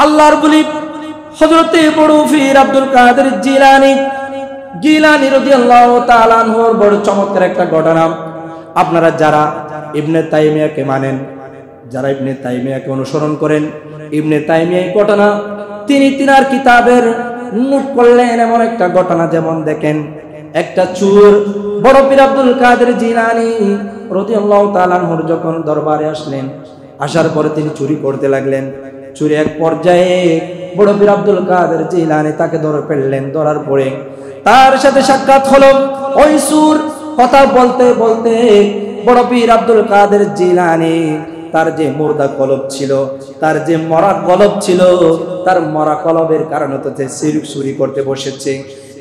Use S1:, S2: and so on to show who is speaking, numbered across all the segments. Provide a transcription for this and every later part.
S1: আল্লাহর বলি হযরতে বড় পীর আব্দুল কাদের জিলানী রাদিয়াল্লাহু তাআলা আনহুর বড় চমৎকার একটা ঘটনা। আপনারা যারা ইবনে তাইমিয়াকে মানেন, যারা ইবনে তাইমিয়াকে অনুসরণ করেন, ইবনে তাইমিয়া এই ঘটনা তিনি তিনার কিতাবের নোট করলেন এমন একটা ঘটনা। যেমন দেখেন, একটা চোর বড় পীর আব্দুল কাদের জিলানী রাদিয়াল্লাহু তাআলা আনহুর যখন দরবারে আসলেন, আসার পরে তিনি চুরি করতে লাগলেন। চুরি এক পর্যায়ে বড় পীর আব্দুল কাদের জিলানী তাকে ধরে ফেললেন। ধরার পরে তার সাথে সাক্ষাৎ হলো। ওই চোর কথা বলতে বলতে বড় পীর আব্দুল কাদের জিলানী তার যে মুর্দা কলব ছিল, তার যে মরা কলব ছিল, তার মরা কলবের কারণে তো শিরক চুরি করতে বসেছে।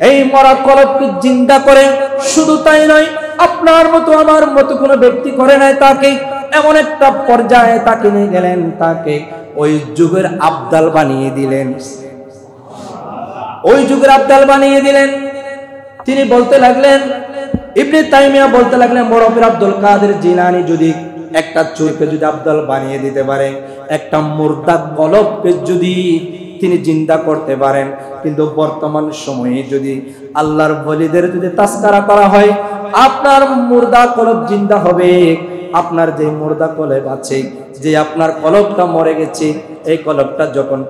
S1: এই মরা কলবকে জিন্দা করে, শুধু তাই নয়, আপনার মতো আমার মতো কোনো ব্যক্তি করে নাই তাকে। এমন একটা পর্যায়ে তাকে নিয়ে গেলেন, তাকে ওই যুগের আবদাল বানিয়ে দিলেন। ওই যুগের আবদাল বানিয়ে দিলেন। তিনি বলতে লাগলেন, ইবনে তাইমিয়া বলতে লাগলেন, বড় পীর আব্দুল কাদের জিলানী যদি একটা চোরকে যদি আবদাল বানিয়ে দিতে পারে, একটা মুর্দা কলবকে যদি তিনি জিন্দা করতে পারেন, কিন্তু বর্তমান সময়ে যদি আল্লাহর ওলিদের যদি তাসকারা করা হয়, আপনার মুর্দা কলব জিন্দা হবে। আপনার যে মুর্দা কলব আছে, যে আপনার কলবটা মরে গেছে, এই কলবটা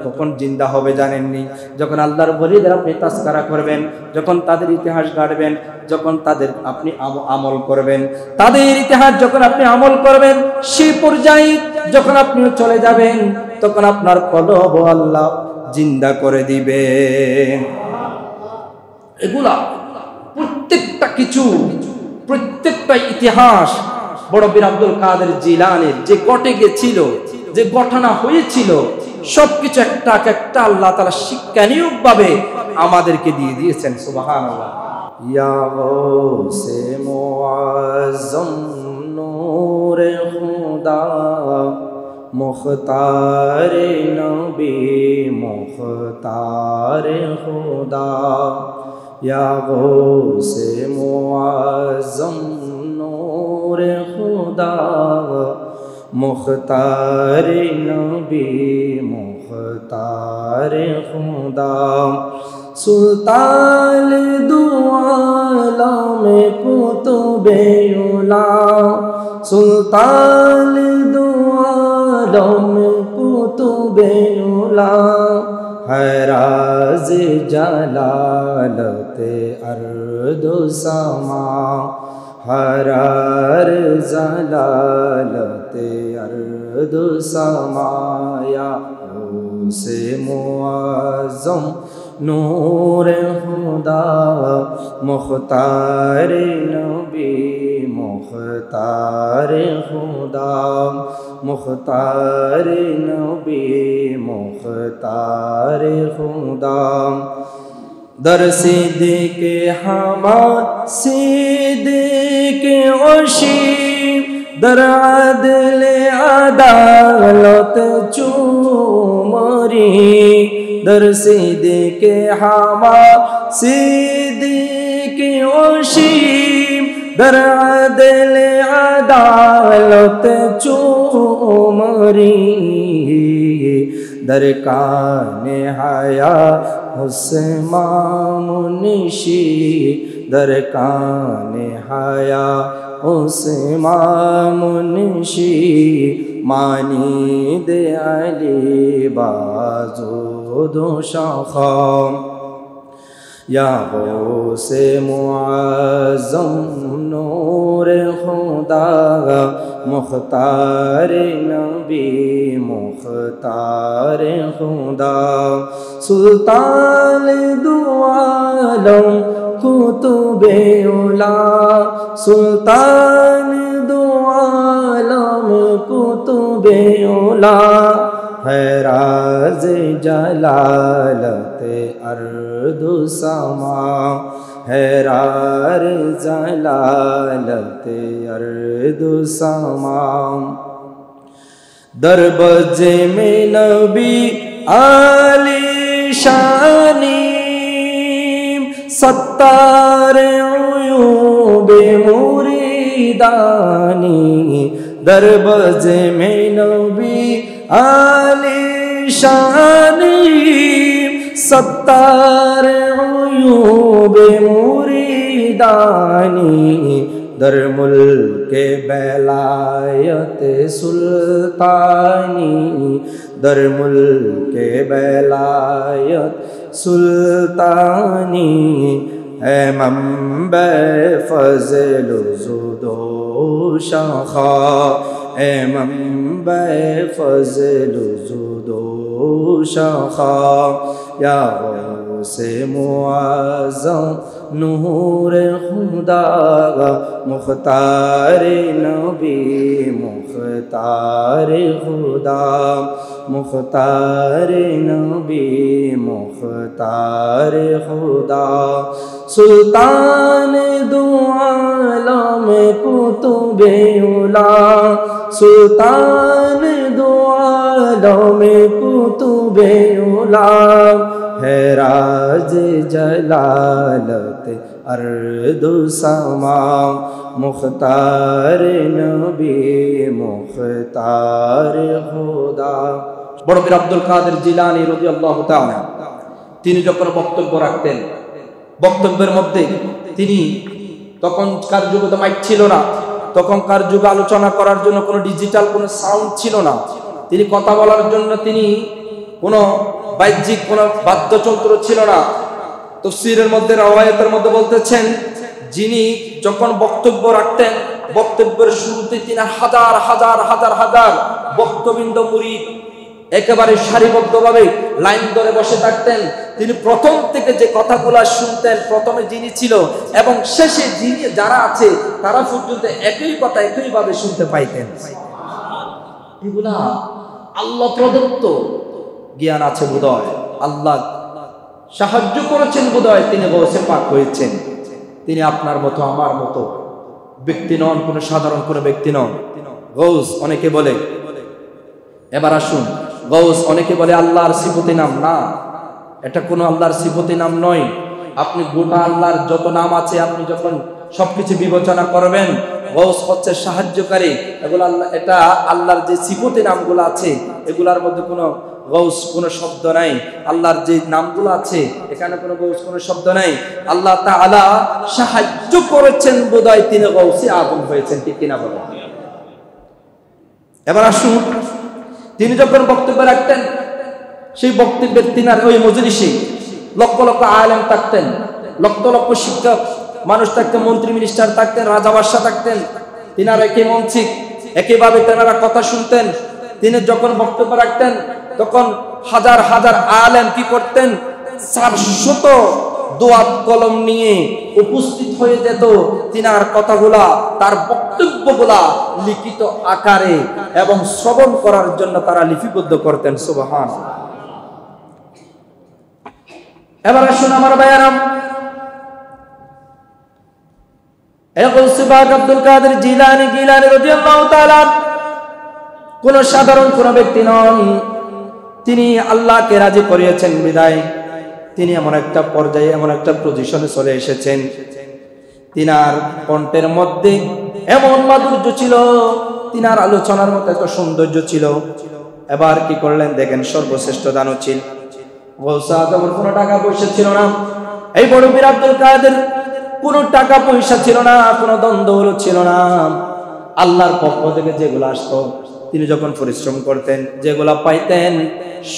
S1: কখন জিন্দা হবে জানেননি? যখন আল্লাহর ওলিদের আপনি তাসকারা করবেন, যখন তাদের ইতিহাস গাড়বেন, যখন তাদের আপনি আমল করবেন, তাদের ইতিহাস যখন আপনি আমল করবেন, সেই পর্যায়ে যখন আপনি চলে যাবেন, তখন আপনার কলব আল্লাহ জিন্দা করে দিবেন। এগুলা প্রত্যেকটা কিছু, প্রত্যেকটা ইতিহাস বড় পীর আব্দুল কাদের জিলানীর যে ঘটে গেছিল, যে ঘটনা হয়েছিল, সবকিছু একটা একটা আল্লাহ তাআলা শিক্ষণীয় ভাবে আমাদেরকে দিয়ে দিয়েছেন। সুবহানাল্লাহ। ইয়া গৌসে মুআজ্জম নূরে খুদা মুখতারে নবী মুখতারে খুদা, ইয়া গৌসে মুআজ্জম নূরে খুদা মুখতারে নবী মুখতারে খুদা, সুলতান দু আলম কুতুবে উলা, সুলতান দু আলম কুতুবে উলা, হরাজ জালালতে আরদ সামা, হরার জালালতে আরদ সামা, ইয়া গৌসে মুআজ্জম নূরে খুদা মুখতারে নবী মুখতারে খুদা, মুখতারে নবী মুখতারে খুদা, در صدق حماد صدق عشیم، در عدل عدالت چومری، در صدق حماد صدق عشیم، در عدل عدالت چومری، در کان حیا حسن منشی، در کان حیا حسن منشی، مانید علی بازو دو شاخم، یا غوث معظم نور خدا مختار نبی مختار خدا، سلطان دو عالم کتب اولا، سلطان دو عالم کتب اولا، ہے راز جلالت ارض و سما، ہے راز جلالت ارض و سما، در بز میں نبی عالی شانی، ستار عیوب مریدانی، در بز میں نبی عالی জিশানি সত্তার উয়ুবে মুরিদানি দর মুলকে বেলায়ত সুলতানি দর মুলকে বেলায়ত সুলতানি है मंबे फजल जुदो शाखा है मंबे फजल जुदो शाखा या से मुआज़्ज़म नूर खुदा मुख्तार नबी मुख्तार खुदा मुख्तार नबी मुख्तार खुदा सुल्तान दो आलम कुतुबे उला सुल्तान दो आलम कुतुबे उला है राज जलालत अर्दु समा मुख्तार नबी मुख्तार खुदा। বড় পীর আব্দুল কাদের জিলানী রাদিয়াল্লাহু তাআলা তিনি যখন বক্তব্য রাখতেন, বক্তব্যের মধ্যে তিনি তখনকার যুগে তো মাইক ছিল না, তখনকার যুগে আলোচনা করার জন্য কোনো ডিজিটাল কোনো সাউন্ড ছিল না, তিনি কথা বলার জন্য তিনি কোনো বাহ্যিক কোনো বাদ্যযন্ত্র ছিল না। তাফসীরের মধ্যে রওয়ায়াতের মধ্যে বলতেছেন যিনি যখন বক্তব্য রাখতেন বক্তব্যের শুরুতে তিনি হাজার হাজার হাজার হাজার বক্তবৃন্দ মুরিদ একেবারে সারিবদ্ধভাবে লাইন ধরে বসে থাকতেন। তিনি প্রথম থেকে যে কথাগুলো শুনতেন প্রথমে যিনি ছিল এবং শেষে যিনি যারা আছে তারা পর্যন্ত একই কথা একইভাবে শুনতে পাইতেন। এগুলা আল্লাহ প্রদত্ত জ্ঞান আছে বোধহয়, আল্লাহ সাহায্য করেছেন বোধহয় তিনি গৌসে পাক হয়েছেন। তিনি আপনার মতো আমার মতো ব্যক্তি নন, কোনো সাধারণ কোনো ব্যক্তি নন। গৌস অনেকে বলে, এবার আসুন, গৌস অনেকে বলে আল্লাহর সিফতি নাম, না এটা কোনো আল্লাহর সিফতি নাম নয়। আপনি গোটা আল্লাহর যত নাম আছে আপনি যখন সবকিছু বিবেচনা করবেন গৌস হচ্ছে সাহায্যকারী, এগুলো আল্লাহ, এটা আল্লাহর যে সিফতি নামগুলো আছে এগুলার মধ্যে কোনো গৌস কোনো শব্দ নাই। আল্লাহর যে নামগুলো আছে এখানে কোনো গৌস কোনো শব্দ নাই। আল্লাহ তাআলা সাহায্য করেছেন বোধহয় তিনি গৌসে আযম হয়েছেন, ঠিক কিনা বলেন? এবার আসুন, তিনি যখন বক্তব্য রাখতেন সেই বক্তব্যের তিনার ওই মজলিসে লক্ষ লক্ষ আলেম থাকতেন, লক্ষ লক্ষ শিক্ষক মানুষ থাকতেন, মন্ত্রী মিনিস্টার থাকতেন, রাজা বাদশা থাকতেন। তিনারা একই মঞ্চে একইভাবে তেনারা কথা শুনতেন। তিনি যখন বক্তব্য রাখতেন তখন হাজার হাজার আলেম কি করতেন, 400 দোয়াত কলম নিয়ে উপস্থিত হয়ে যেত। তিনার কথাগুলা তার বক্তব্যগুলা লিখিত আকারে এবং শ্রবণ করার জন্য তারা লিপিবদ্ধ করতেন। সুবহানাল্লাহ। এবার আসুন আমার ভাইয়ারা, আব্দুল কাদের জিলানী রাদিয়াল্লাহু তাআলা কোন সাধারণ কোন ব্যক্তি নন। তিনি আল্লাহকে রাজি করিয়েছেন বিদায় তিনি এমন একটা পর্যায়ে এমন একটা পজিশনে চলে এসেছেন, তিনার কণ্ঠের মধ্যে এমন মাধুর্য ছিল, তিনার আলোচনার মধ্যে এত সৌন্দর্য ছিল। এবার কি করলেন দেখেন, সর্বশ্রেষ্ঠ দানশীল গৌসে আযমের কোনো টাকা পয়সা ছিল না। এই বড় পীর আব্দুল কাদের কোনো টাকা পয়সা ছিল না, কোনো দ্বন্দ্ব ছিল না। আল্লাহর পক্ষ থেকে যেগুলো আসতো তিনি যখন পরিশ্রম করতেন যেগুলা পাইতেন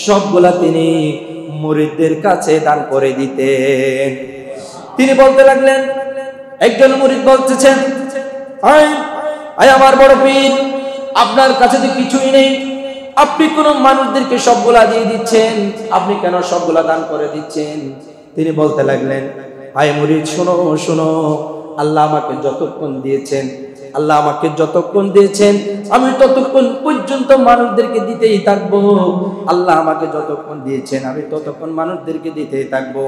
S1: সবগুলা তিনি মুরিদদের কাছে দান করে দিতেন। তিনি বলতে লাগলেন, একজন মুরিদ বলতেছেন, আয় আমার বড় পীর, আপনার কাছে তো কিছুই নেই, আপনি কোন মানুষদেরকে সবগুলা দিয়ে দিচ্ছেন, আপনি কেন সবগুলা দান করে দিচ্ছেন? তিনি বলতে লাগলেন, আয় মুরিদ শোনো শোনো, আল্লাহ আমাকে যতক্ষণ দিয়েছেন, আল্লাহ আমাকে যতক্ষণ দিয়েছেন আমি ততক্ষণ পর্যন্ত মানুষদেরকে দিতেই থাকবো। আল্লাহ আমাকে যতক্ষণ দিয়েছেন আমি ততক্ষণ মানুষদেরকে দিতেই থাকবো।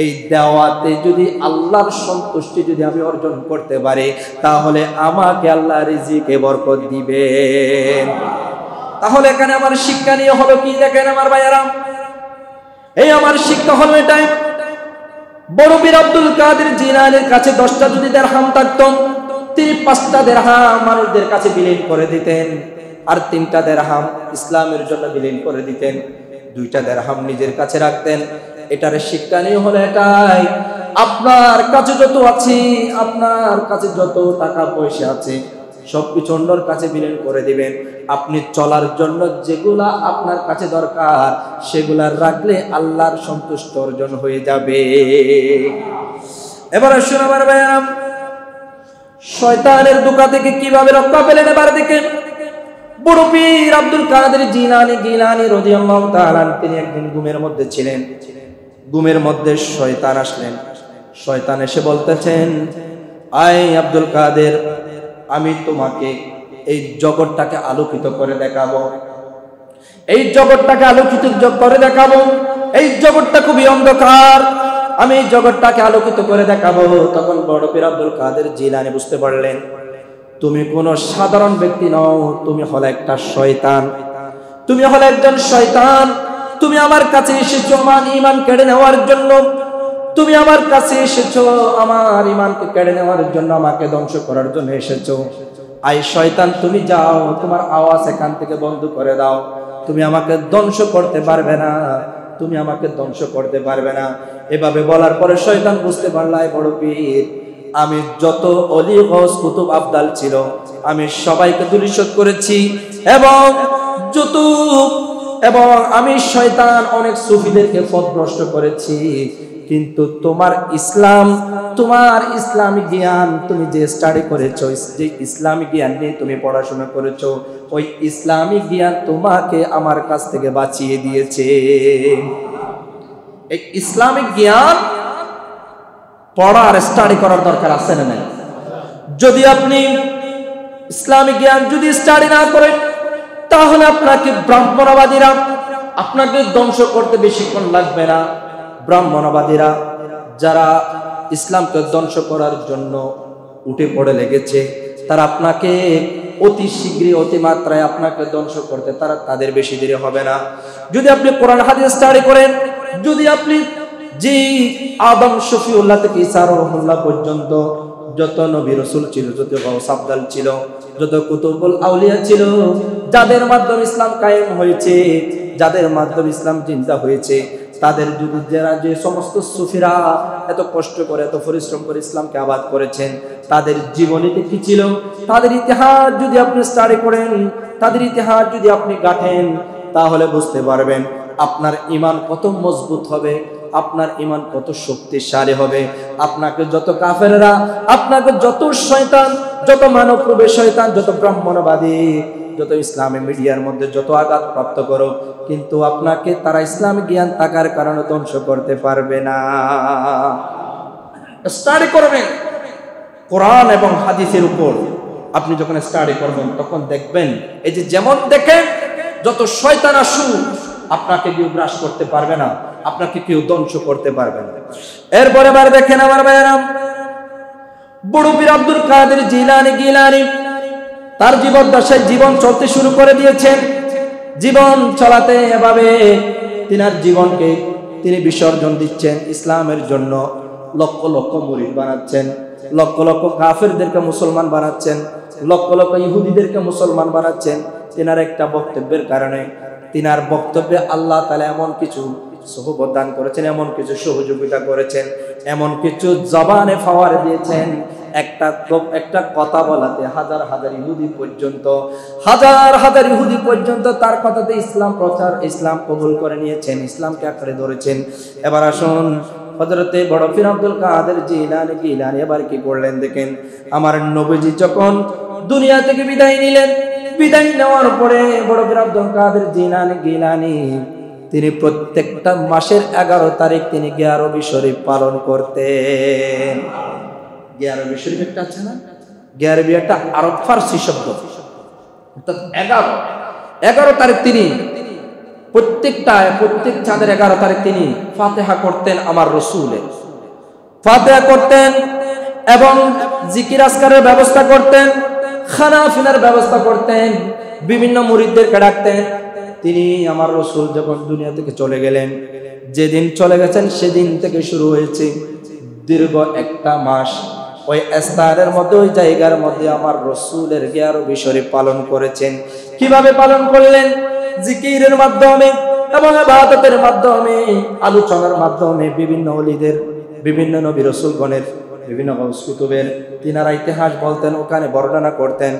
S1: এই দেওয়াতে যদি আল্লাহর সন্তুষ্টি যদি আমি অর্জন করতে পারি তাহলে আমাকে আল্লাহ রিজিকে বরকত দিবেন। তাহলে এখানে আমার শিক্ষা নিয়ে হলো কি দেখেন আমার ভাইয়েরা, এই আমার শিক্ষা হলো এটাই, বড় পীর আব্দুল কাদের জিলানীর কাছে 10টা যদি দিরহাম থাকতো তিনি 5টা দিরহাম মানুষদের কাছে বিলীন করে দিতেন, আর 3টা দিরহাম ইসলামের জন্য বিলীন করে দিতেন। 2টা দিরহাম নিজের কাছে রাখতেন। এটার শিক্ষণীয় হলো এটাই, আপনার কাছে যত আছে, আপনার কাছে যত টাকা পয়সা আছে সবকিছু অন্যর কাছে বিলীন করে দিবেন। আপনি চলার জন্য যেগুলা আপনার কাছে দরকার সেগুলা রাখলে আল্লাহর সন্তুষ্ট অর্জন হয়ে যাবে। এবার আসুন আমার ভাইরা, শয়তানের ধোঁকা থেকে কিভাবে রক্ষা পেলেন এবার দেখেন। বড় পীর আব্দুল কাদের জিলানী রাদিয়াল্লাহু তাআলা তিনি একদিন ঘুমের মধ্যে ছিলেন। ঘুমের মধ্যে শয়তান আসলেন। শয়তান এসে বলতেছেন, আয় আব্দুল কাদের, আমি তোমাকে এই জগৎটাকে আলোকিত করে দেখাবো, এই জগৎটাকে আলোকিত করে দেখাবো। এই জগৎটা খুবই অন্ধকার, আমি এই জগৎটাকে আলোকিত করে দেখাবো। তখন বড় পীর আব্দুল কাদের জিলানী বুঝতে পারলেন, তুমি কোনো সাধারণ ব্যক্তি নও, তুমি হলে একটা শয়তান, তুমি হলে একজন শয়তান। তুমি আমার কাছে এসেছো আমার ঈমান কেড়ে নেওয়ার জন্য, তুমি আমার কাছে এসেছো আমার ঈমানকে কেড়ে নেওয়ার জন্য, আমাকে ধ্বংস করার জন্য এসেছো। আই শয়তান, তুমি যাও, তোমার আওয়াজ এখান থেকে বন্ধ করে দাও, তুমি আমাকে ধ্বংস করতে পারবে না, তুমি আমাকে ধ্বংস করতে পারবে না। এভাবে বলার পরে শয়তান বুঝতে পারলাই, বড় পীর আমি যত অলি গৌস কুতুব আবদাল ছিল আমি সবাইকে ধূলিসাৎ করেছি, এবং আমি শয়তান অনেক সুফিদেরকে পথভ্রষ্ট করেছি। কিন্তু তোমার ইসলাম, তোমার ইসলামিক জ্ঞান, তুমি যে স্টাডি করেছো, যে ইসলামিক জ্ঞান নিয়ে তুমি পড়াশোনা করেছো, ওই ইসলামিক জ্ঞান তোমাকে আমার কাছ থেকে বাঁচিয়ে দিয়েছে। এই ইসলামিক জ্ঞান পড়ার স্টাডি করার দরকার আছে না নাই? যদি আপনি ইসলামিক জ্ঞান যদি স্টাডি না করেন তাহলে আপনাকে ব্রাহ্মণবাদীরা আপনাকে ধ্বংস করতে বেশিক্ষণ লাগবে না। ব্রাহ্মণবাদীরা যারা ইসলামকে ধ্বংস করার জন্য উঠে পড়ে লেগেছে, তারা আপনাকে অতি শীঘ্রই অতি মাত্রায় আপনাকে ধ্বংস করতে তাদের বেশি দেরি হবে না। যদি আপনি কোরআন হাদিস স্টাডি করেন, যদি আপনি যে আদম শফিউল্লাহ থেকে ঈসা রুহুল্লাহ পর্যন্ত যত নবী রাসূল ছিল, যত গাউস আবদাল ছিল, যত কুতুবুল আউলিয়া ছিল, যাদের মাধ্যমে ইসলাম কায়েম হয়েছে, যাদের মাধ্যমে ইসলাম জিন্দা হয়েছে, তাদের যদি যারা যে সমস্ত সুফিরা এত কষ্ট করে এত পরিশ্রম করে ইসলামকে আবাদ করেছেন, তাদের জীবনীতে কি ছিল, তাদের ইতিহাস যদি আপনি স্টাডি করেন, তাদের ইতিহাস যদি আপনি গাঁথেন, তাহলে বুঝতে পারবেন আপনার ঈমান কত মজবুত হবে, আপনার ঈমান কত শক্তিশালী হবে। আপনাকে যত কাফেররা, আপনাকে যত শয়তান, যত মানবরূপী শয়তান, যত ব্রাহ্মণবাদী, যত ইসলামী মিডিয়ার মধ্যে যত আঘাত প্রাপ্ত করো, কিন্তু আপনাকে তারা ইসলামী জ্ঞান থাকার কারণে ধ্বংস করতে পারবে না। স্টাডি করবেন কোরআন এবং হাদিসের উপর। আপনি যখন স্টাডি করবেন তখন দেখবেন, এই যে যেমন দেখেন যত শয়তান আসুক আপনাকে কেউ গ্রাস করতে পারবে না, আপনাকে কেউ ধ্বংস করতে পারবে না। এরপরে আবার দেখেন আমার ভাইয়েরা, বড় পীর আব্দুল কাদের জিলানী তার জীবদ্দশায় জীবন চলতে শুরু করে দিয়েছেন। জীবন চলাতে এভাবে তিনার জীবনকে তিনি বিসর্জন দিচ্ছেন ইসলামের জন্য। লক্ষ লক্ষ মুরিদ বানাচ্ছেন, লক্ষ লক্ষ কাফেরদেরকে মুসলমান বানাচ্ছেন, লক্ষ লক্ষ ইহুদিদেরকে মুসলমান বানাচ্ছেন তিনার একটা বক্তব্যের কারণে। তিনার বক্তব্যে আল্লাহ তাআলা এমন কিছু সহবত দান করেছেন, এমন কিছু সহযোগিতা করেছেন, এমন কিছু জবানে ফাওয়ার দিয়েছেন। একটা কথা বলাতে হাজার হাজার ইহুদি পর্যন্ত তার কথাতে ইসলাম প্রচার, ইসলাম কবুল করে নিয়েছেন, ইসলামকে আঁকড়ে ধরেছেন। এবার আসুন হযরতে বড় পীর আব্দুল কাদের জিলানী এবার কি করলেন দেখেন। আমার নবীজি যখন দুনিয়া থেকে বিদায় নিলেন, বিদায় নেওয়ার পরে বড় পীর আব্দুল কাদের জিলানী তিনি প্রত্যেকটা মাসের 11 তারিখ তিনি গিয়ারবি শরীফ পালন করতেন। গিয়ারবি শরীফ একটা আছে না, গিয়ারবি একটা আরব ফার্সি শব্দ, অর্থাৎ 11 তারিখ তিনি প্রত্যেক চাঁদের 11 তারিখ তিনি ফাতিহা করতেন, আমার রাসূলের ফাতিহা করতেন এবং জিকির আজকারের ব্যবস্থা করতেন, খানা পিনার ব্যবস্থা করতেন, বিভিন্ন মুরিদদেরকে ডাকতেন। তিনি আমার রাসূল যখন দুনিয়া থেকে চলে গেলেন, যেদিন চলে গেছেন সেদিন থেকে শুরু হয়েছে দীর্ঘ একটা মাস ওই স্থানের মধ্যে, ওই জায়গার মধ্যে আমার রাসূলের গিয়ারবি শরীফ পালন করেছেন। কিভাবে পালন করলেন? জিকিরের মাধ্যমে, এবং ইবাদতের মাধ্যমে, আলোচনার মাধ্যমে বিভিন্ন ওলিদের, বিভিন্ন নবী রাসূলগণের, বিভিন্ন গাউস কুতুবের তিনারা ইতিহাস বলতেন, ওখানে বর্ণনা করতেন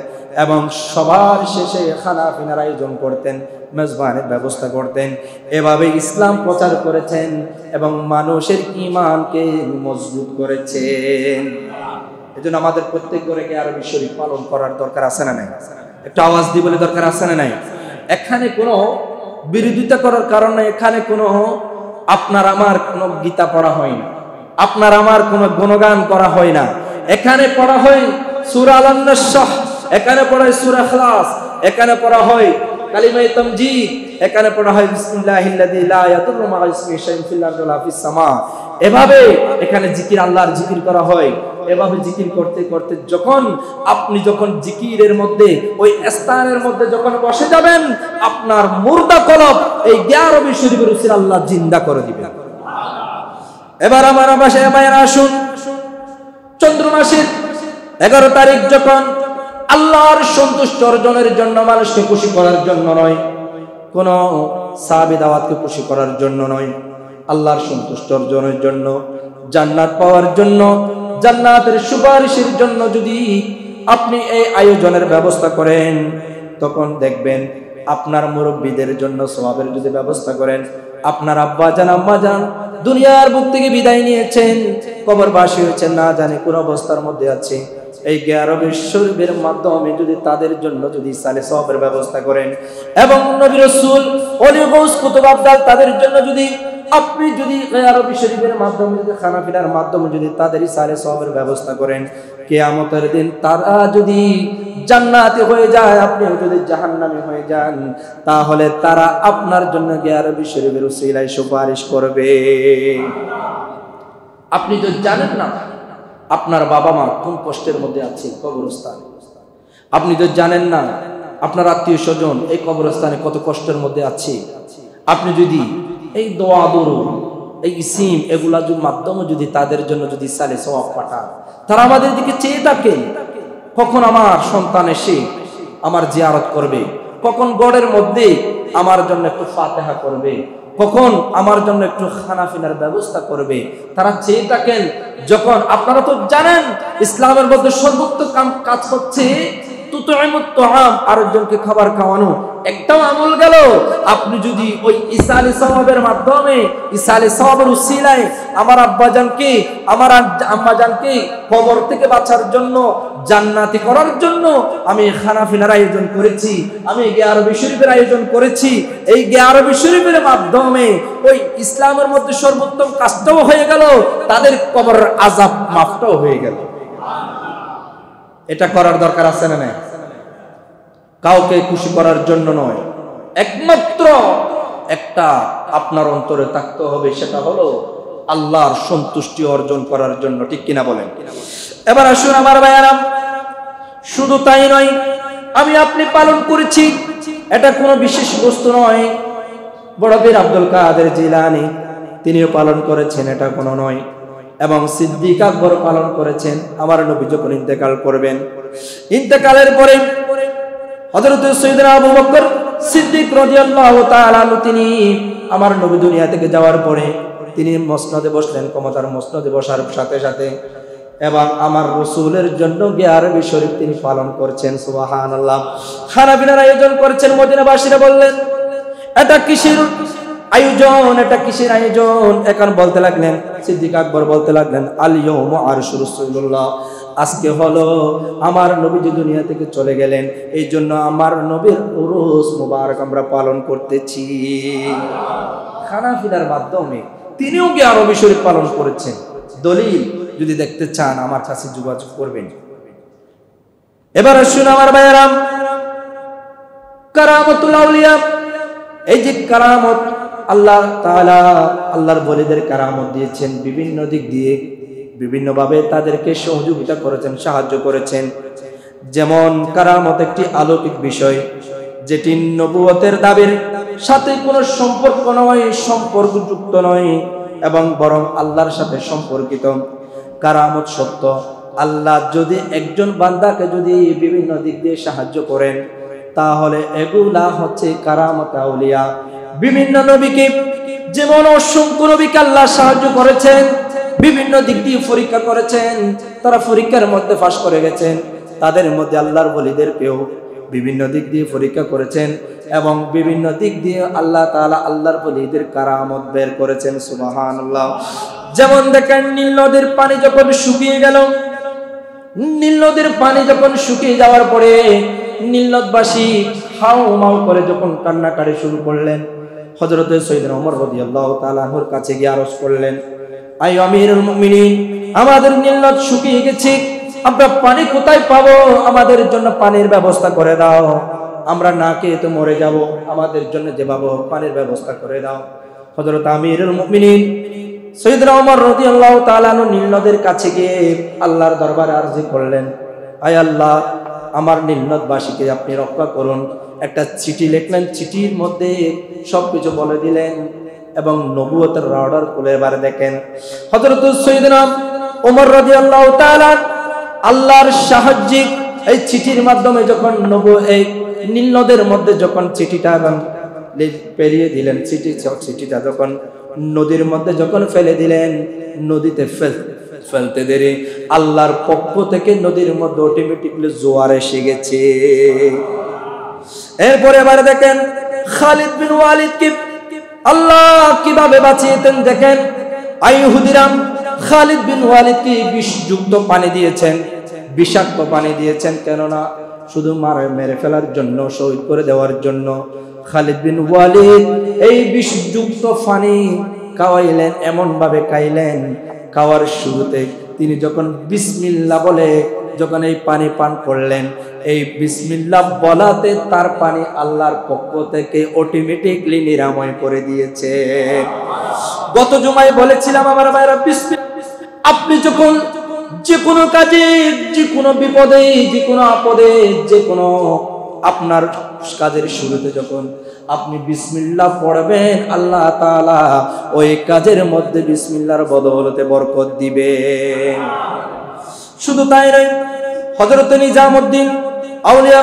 S1: এবং সবার শেষে খানা পিনার আয়োজন করতেন, মেজবানের ব্যবস্থা করতেন। এভাবে ইসলাম প্রচার করেছেন এবং মানুষের ঈমানকে মজবুত করেছেন। এজন্য আমাদের প্রত্যেক ঘরে আরবি শরীফ পালন করার দরকার আছে না নাই? একটু আওয়াজ দিয়ে বলে দরকার আছে না নাই? এখানে কোনো বিরোধিতা করার কারণ নাই। এখানে কোনো আপনার আমার কোনো গীতা পড়া হয় না, আপনার আমার কোনো গুণগান করা হয় না। এখানে পড়া হয় সূরা আল-নাসহ, এখানে পড়া হয় সূরা ইখলাস, এখানে পড়া হয় কালিমায়ে তামজিদ, এখানে পড়া হয় বিসমিল্লাহিল্লাযী লা ইয়াদুররু মা ইসমিহি শাইউন ফিল আরদি ওয়ালা ফিস সামা। এভাবে এখানে জিকির, আল্লাহর জিকির করা হয়। এভাবে জিকির করতে করতে আপনি যখন জিকিরের মধ্যে ওই স্থানের মধ্যে যখন বসে যাবেন, আপনার মুর্দা কলব এই 11 শরীফের উসিলা আল্লাহ জিন্দা করে দিবেন। এবার আমার বাসায় মায়েরা আসুন, চন্দ্র মাসের 11 তারিখ যখন আল্লাহর সন্তুষ্টি অর্জনের জন্য, মানুষকে খুশি করার জন্য নয়, কোন সাহাবী দাওয়াতকে খুশি করার জন্য নয়, আল্লাহর সন্তুষ্টি অর্জনের জন্য, জান্নাত পাওয়ার জন্য, জান্নাতের সুপারিশের জন্য যদি আপনি এই আয়োজনের ব্যবস্থা করেন, তখন দেখবেন আপনার মুরব্বীদের জন্য সওয়াবের যদি ব্যবস্থা করেন, আপনার আব্বা জান আম্মা জান দুনিয়ার বুক থেকে বিদায় নিয়েছেন, কবরবাসী হয়েছেন, না জানে কোন অবস্থার মধ্যে আছে, এই 11 শরীফের মাধ্যমে যদি তাদের জন্য যদি সালে সওয়াবের ব্যবস্থা করেন এবং নবী রাসূল ওলি গাউস কুতুব আবদাল তাদের জন্য যদি আপনি যদি 11 শরীফের মাধ্যমে, যদি খানাফিলার মাধ্যমে যদি তাদের সালে সওয়াবের ব্যবস্থা করেন, কিয়ামতের দিন তারা যদি জান্নাতি হয়ে যায়, আপনি যদি জাহান্নামী হয়ে যান, তাহলে তারা আপনার জন্য 11 শরীফের উসিলায় সুপারিশ করবে। আপনি তো জানেন না আপনার বাবা মা কোন কষ্টের মধ্যে আছে কবরস্থানে, আপনি তো জানেন না আপনার আত্মীয় স্বজন এই কবরস্থানে কত কষ্টের মধ্যে আছে। আপনি যদি এই দোয়া দরুদ, এই ইসিম এগুলা মাধ্যমে যদি তাদের জন্য যদি সালে সওয়াব পাঠান, তারা আমাদের দিকে চেয়ে থাকে কখন আমার সন্তান এসে আমার জিয়ারত করবে, কখন গড়ের মধ্যে আমার জন্য একটু ফাতিহা করবে, কখন আমার জন্য একটু খানাফিনার ব্যবস্থা করবে, তারা চেয়ে থাকেন। যখন আপনারা তো জানেন ইসলামের মধ্যে সর্বোত্তম কাজ হচ্ছে তুতইমুত তুআম, আরেকজনকে খাবার খাওয়ানো, একটাও আমল গেল। আপনি যদি ওই ইসালে সওয়াবের মাধ্যমে, ইসালে সওয়াবের উসিলায় আমার আব্বাজানকে, আমার আম্মাজানকে কবর থেকে বাঁচার জন্য, জান্নাতি করার জন্য আমি খানাফিনার আয়োজন করেছি, আমি 11 শরীফের আয়োজন করেছি, এই 11 শরীফের মাধ্যমে ওই ইসলামের মধ্যে সর্বোত্তম কাজটাও হয়ে গেল, তাদের কবরের আযাব মাফটাও হয়ে গেল। এটা করার দরকার আছে না নাই? কাউকে খুশি করার জন্য নয়, একমাত্র একটা আপনার অন্তরে থাকতে হবে, সেটা হলো আল্লাহর সন্তুষ্টি অর্জন করার জন্য। ঠিক কিনা বলেন? এবার আসুন আমার ভাইয়ারা, শুধু তাই নয়, আমি আপনি পালন করেছি, এটা কোনো বিশেষ বস্তু নয়। বড় পীর আব্দুল কাদের জিলানী তিনিও পালন করেছেন, এটা কোনো নয়। এবং সিদ্দিক আকবর পালন করেছেন। আমার নবী যখন ইন্তেকাল করবেন, ইন্তেকালের পরে হযরত সাইয়েদনা আবু বকর সিদ্দিক রাদিয়াল্লাহু তাআলা আনহু তিনি আমার নবী দুনিয়া থেকে যাওয়ার পরে তিনি মসনদে বসলেন, ক্ষমতার মসনদে বসার সাথে সাথে এবং আমার রাসূলের জন্য 11 শরীফ তিনি পালন করছেন। সুবহানাল্লাহ। খানাপিনার আয়োজন করেছেন। মদিনাবাসীরা বললেন, এটা কিসের আয়োজন, এটা কিসের আয়োজন? এখন বলতে লাগলেন, সিদ্দিক আকবর বলতে লাগলেন, আল ইয়াউমু আরশু রাসূলুল্লাহ, আজকে হলো আমার নবী যে দুনিয়া থেকে চলে গেলেন, এই জন্য আমার নবীর উরুস মুবারক আমরা পালন করতেছি। খানাফিলার মাধ্যমে তিনিও 11 শরীফ পালন করেছেন। দলিল যদি দেখতে চান আমার কাছে যোগাযোগ করবেন। এবার আসুন আমার ভাইয়েরা, কারামাতুল আউলিয়া, এই যে কারামত আল্লাহ তাআলা আল্লাহর ওলিদের কারামত দিয়েছেন, বিভিন্ন দিক দিয়ে বিভিন্নভাবে তাদেরকে সহযোগিতা করেছেন, সাহায্য করেছেন। যেমন কারামত একটি অলৌকিক বিষয়, যেটি নবুয়তের দাবির সাথে কোনো সম্পর্ক নয়, সম্পর্কযুক্ত নয়, এবং বরং আল্লাহর সাথে সম্পর্কিত। কারামত সত্য। আল্লাহ যদি একজন বান্দাকে যদি বিভিন্ন দিক দিয়ে সাহায্য করেন, তাহলে এগুলা হচ্ছে কারামত আউলিয়া। বিভিন্ন নবীকে যেমন অসংখ্য নবীকে আল্লাহ সাহায্য করেছেন, বিভিন্ন দিক দিয়ে পরীক্ষা করেছেন, তারা পরীক্ষার মধ্যে পাস করে গেছেন। তাদের মধ্যে আল্লাহর ওলিদেরকেও বিভিন্ন দিক দিয়ে পরীক্ষা করেছেন এবং বিভিন্ন দিক দিয়ে আল্লাহ তাআলা আল্লাহর ওলিদের কারামত বের করেছেন। সুবহানাল্লাহ। যেমন দেখেন, নীল নদীর পানি যখন শুকিয়ে গেল, নীল নদীর পানি যখন শুকিয়ে যাওয়ার পরে নীল নদবাসী হাউ মাউ করে যখন কান্নাকাটি শুরু করলেন, হযরত সাইয়েদনা ওমর রাদিয়াল্লাহু তাআলা আনহুর কাছে গিয়ে আরজ করলেন, আই আমিরুল মুমিনিন, আমাদের নীল নদ শুকিয়ে গেছে, আমরা পানি কোথায় পাবো? আমাদের জন্য পানির ব্যবস্থা করে দাও, আমরা না খেয়ে তো মরে যাব, আমাদের জন্য যেভাবে পানির ব্যবস্থা করে দাও। হযরত আমিরুল মুমিনিন সাইয়েদনা ওমর রাদিয়াল্লাহু তাআলা আনহু নীল নদের কাছে গিয়ে আল্লাহর দরবারে আরজি করলেন, আয় আল্লাহ, আমার নীল নদবাসীকে আপনি রক্ষা করুন। একটা চিঠি লিখলেন, চিঠির মধ্যে সবকিছু বলে দিলেন এবং নবুয়তের অর্ডার খুলে এবারে দেখেন হযরত সাইয়েদনা ওমর রাদিয়াল্লাহু তাআলা আল্লাহর সাহায্যে এই চিঠির মাধ্যমে যখন এই নীল নদের মধ্যে যখন চিঠিটা পেরিয়ে দিলেন, চিঠিটা যখন নদীর মধ্যে যখন ফেলে দিলেন, নদীতে ফেলতে দেরি আল্লাহর পক্ষ থেকে নদীর মধ্যে অটোমেটিকলি জোয়ার এসে গেছে। এরপরে এবারে দেখেন খালিদ বিন ওয়ালিদকে আল্লাহ কিভাবে বাঁচিয়েছেন দেখেন। ইহুদিরাম খালিদ বিন ওয়ালিদকে বিষযুক্ত পানি দিয়েছেন, বিষাক্ত পানি দিয়েছেন, কেননা শুধু মেরে ফেলার জন্য, শহীদ করে দেওয়ার জন্য। খালিদ বিন ওয়ালিদ এই বিষযুক্ত পানি খাওয়াইলেন, এমন ভাবে খাইলেন, খাওয়ার শুরুতে তিনি যখন বিসমিল্লাহ বলে যখন এই পানি পান করলেন, এই বিসমিল্লাহ বলাতে তার পানি আল্লাহর পক্ষ থেকে অটোমেটিকলি নিরাময় করে দিয়েছে। গত জুমায় বলেছিলাম আমার ভাইরা, আপনি যখন যে কোনো কাজে, যে কোনো বিপদে, যে কোনো আপদে, যে কোনো আপনার কাজের শুরুতে যখন আপনি বিসমিল্লাহ পড়বেন, আল্লাহ তাআলা ওই কাজের মধ্যে বিসমিল্লাহর বদৌলতে বরকত দিবেন। শুধু তাই নয়, হযরত নিজামউদ্দিন আউলিয়া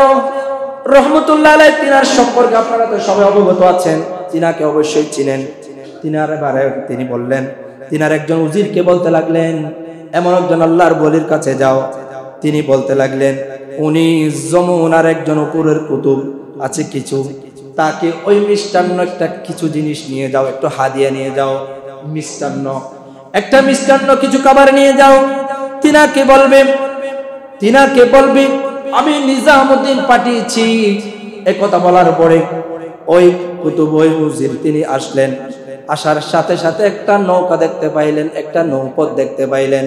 S1: রহমাতুল্লাহ আলাইহি তিনার সম্পর্কে আপনারা তো সবাই অবগত আছেন, তিনাকে অবশ্যই চিনেন। তিনি বললেন, তিনার একজন উজিরকে বলতে লাগলেন, এমন একজন আল্লাহর ওলির কাছে যাও। তিনি বলতে লাগলেন, উনি যমুনার একজন উপরের কুতুব আছে কিছু, তাকে ওই মিষ্টান্ন একটা কিছু জিনিস নিয়ে যাও, একটু হাদিয়া নিয়ে যাও, মিষ্টান্ন, একটা মিষ্টান্ন কিছু খাবার নিয়ে যাও। তিনাকে বলবে আমি নিজামউদ্দিন পাঠিয়েছি। একথা বলার পরে ওই কুতুব, ওই উজির তিনি আসলেন। আসার সাথে সাথে একটা নৌকা দেখতে পাইলেন, একটা নৌপথ দেখতে পাইলেন।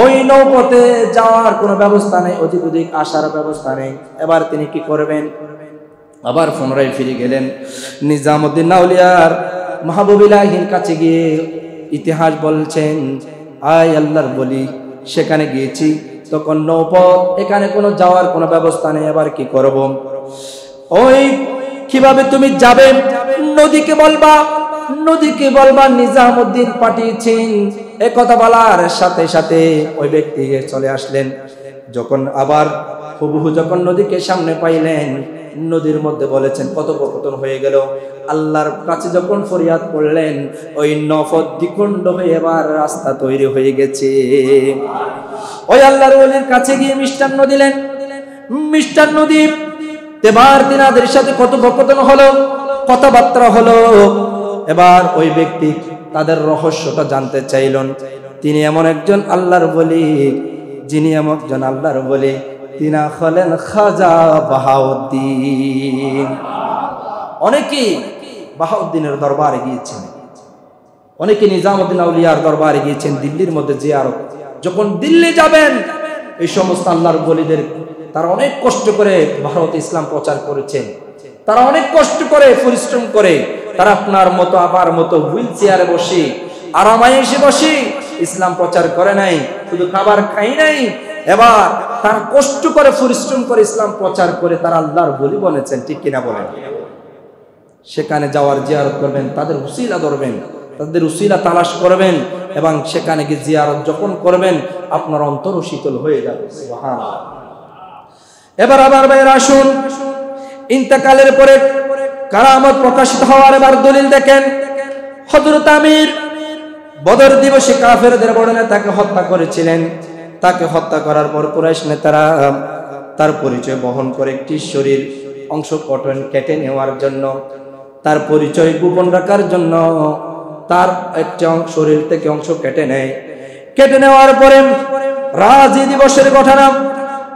S1: ওই নৌপথে যাওয়ার কোনো ব্যবস্থা নেই, ওদিক ওদিক আসার ব্যবস্থা নেই। এবার তিনি কি করবেন? আবার পুনরায় ফিরে গেলেন নিজামউদ্দিন আউলিয়ার মাহবুবিলাহির কাছে গিয়ে ইতিহাস বলছেন, আয় আল্লাহর বলি, সেখানে গিয়েছি, তখন নৌপথ, এখানে কোনো যাওয়ার কোনো ব্যবস্থা নেই, এবার কি করব? ওই কিভাবে তুমি যাবে? নদীকে বলবা নিজামউদ্দিন পাঠিয়েছেন। এই কথা বলার সাথে সাথে ওই ব্যক্তি চলে আসলেন। যখন আবার হুবহু যখন নদীকে সামনে পাইলেন, নদীর মধ্যে বলেছেন কথোপকথন হয়ে গেল। আল্লাহর কাছে যখন ফরিয়াদ করলেন, ওই নফদ দ্বিখণ্ড হয়ে এবার রাস্তা তৈরি হয়ে গেছে। ওই আল্লাহর ওলির কাছে গিয়ে মিষ্টান্ন দিলেন, মিষ্টান্ন দিয়ে এবার তিনাদের সাথে কথোপকথন হলো, কথাবার্তা হলো। এবার ওই ব্যক্তি তাদের রহস্যটা জানতে চাইলেন। তিনি এমন একজন আল্লাহর ওলি, তিনা হলেন খাজা বাহাউদ্দিন। অনেকে বাহাউদ্দিনের দরবারে গিয়েছেন, অনেকে নিজামউদ্দিন আউলিয়ার দরবারে গিয়েছেন। দিল্লির মধ্যে জিয়ারত, যখন দিল্লি যাবেন, এই সমস্ত আল্লাহর ওলিদের তারা অনেক কষ্ট করে ভারতে ইসলাম প্রচার করেছেন। তারা অনেক কষ্ট করে, পরিশ্রম করে, তারা আপনার মতো আমার মতো হুইল চেয়ারে বসে, আরামায়েশে বসে ইসলাম প্রচার করে নাই, শুধু খাবার খাই নাই। এবার তারা কষ্ট করে, পরিশ্রম করে ইসলাম প্রচার করে তারা আল্লাহর ওলি বলেছেন। ঠিক কিনা বলেন? সেখানে যাওয়ার জিয়ারত করবেন, তাদের উসিলা ধরবেন, তাদের উসিলা তালাশ করবেন এবং সেখানে গিয়ে জিয়ারত যখন করবেন, আপনার অন্তর শীতল হয়ে যাবে। সুবহানাল্লাহ। এবার আবার ভাইরা আসুন, ইন্তেকালের পরে কারামত প্রকাশিত হওয়ার এবার দলিল দেখেন। হযরত আমির বদর দিবসে কাফেরদের বড় নেতাকে হত্যা করেছিলেন। তাকে হত্যা করার পর কুরাইশ নেতারা তার পরিচয় বহন করে একটি শরীর অংশ কেটে নেওয়ার জন্য, তার পরিচয় গোপন রাখার জন্য তার একটি শরীর থেকে অংশ কেটে নেয়। কেটে নেওয়ার পরে রাজি দিবসের ঘটনা,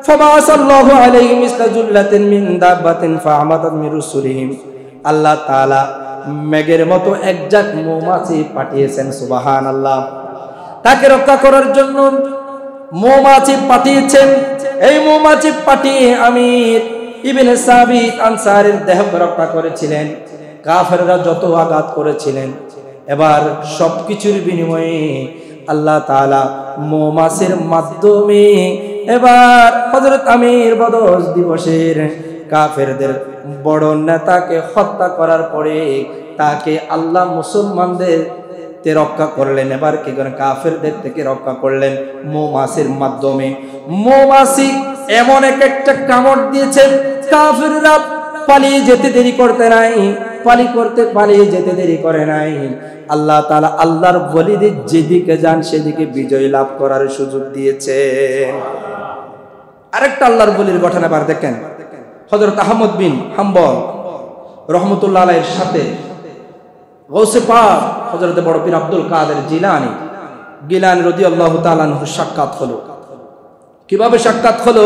S1: ফাবাসাল্লাহু আলাইহিম ইসতাজুল্লাতিন মিন দাব্বাতিন ফাআমাতাত মিন রুসুলিহিম। আল্লাহ তাআলা মেঘের মতো একজাক মৌমাছি পাঠিয়েছেন, সুবহানাল্লাহ। তাকে রক্ষা করার জন্য মৌমাছি পাঠিয়েছেন। এই মৌমাছি পাঠিয়ে আমির ইবনে সাবিত আনসারীর দেহকে রক্ষা করেছিলেন। কাফেররা যত আঘাত করেছিলেন, এবার সবকিছুর বিনিময়ে আল্লাহ তাআলা মৌমাছির মাধ্যমে এবার হযরত আমির বদর দিবসের কাফেরদের বড় নেতাকে হত্যা করার পরে তাকে আল্লাহ মুসলমানদের রক্ষা করলেন। এবার কি করেন, কাফেরদের থেকে রক্ষা করলেন মৌমাছির মাধ্যমে। মৌমাছি এমন একটা কামড় দিয়েছে, কাফেররা পালিয়ে যেতে দেরি করতে নাই, পালিয়ে যেতে দেরি করে নাই। আল্লাহ তাআলা আল্লাহর ওলিদের যেদিকে যান সেদিকে বিজয় লাভ করার সুযোগ দিয়েছে। আরেকটা আল্লাহর ওলির ঘটনা বার দেখেন। হযরত আহমদ বিন হাম্বল রহমতুল্লাহ আলাইহির সাথে গৌসে পাক হযরত বড় পীর আব্দুল কাদের জিলানী রাদিয়াল্লাহু তাআলা আনহু সাক্ষাৎ হলো। কিভাবে সাক্ষাৎ হলো?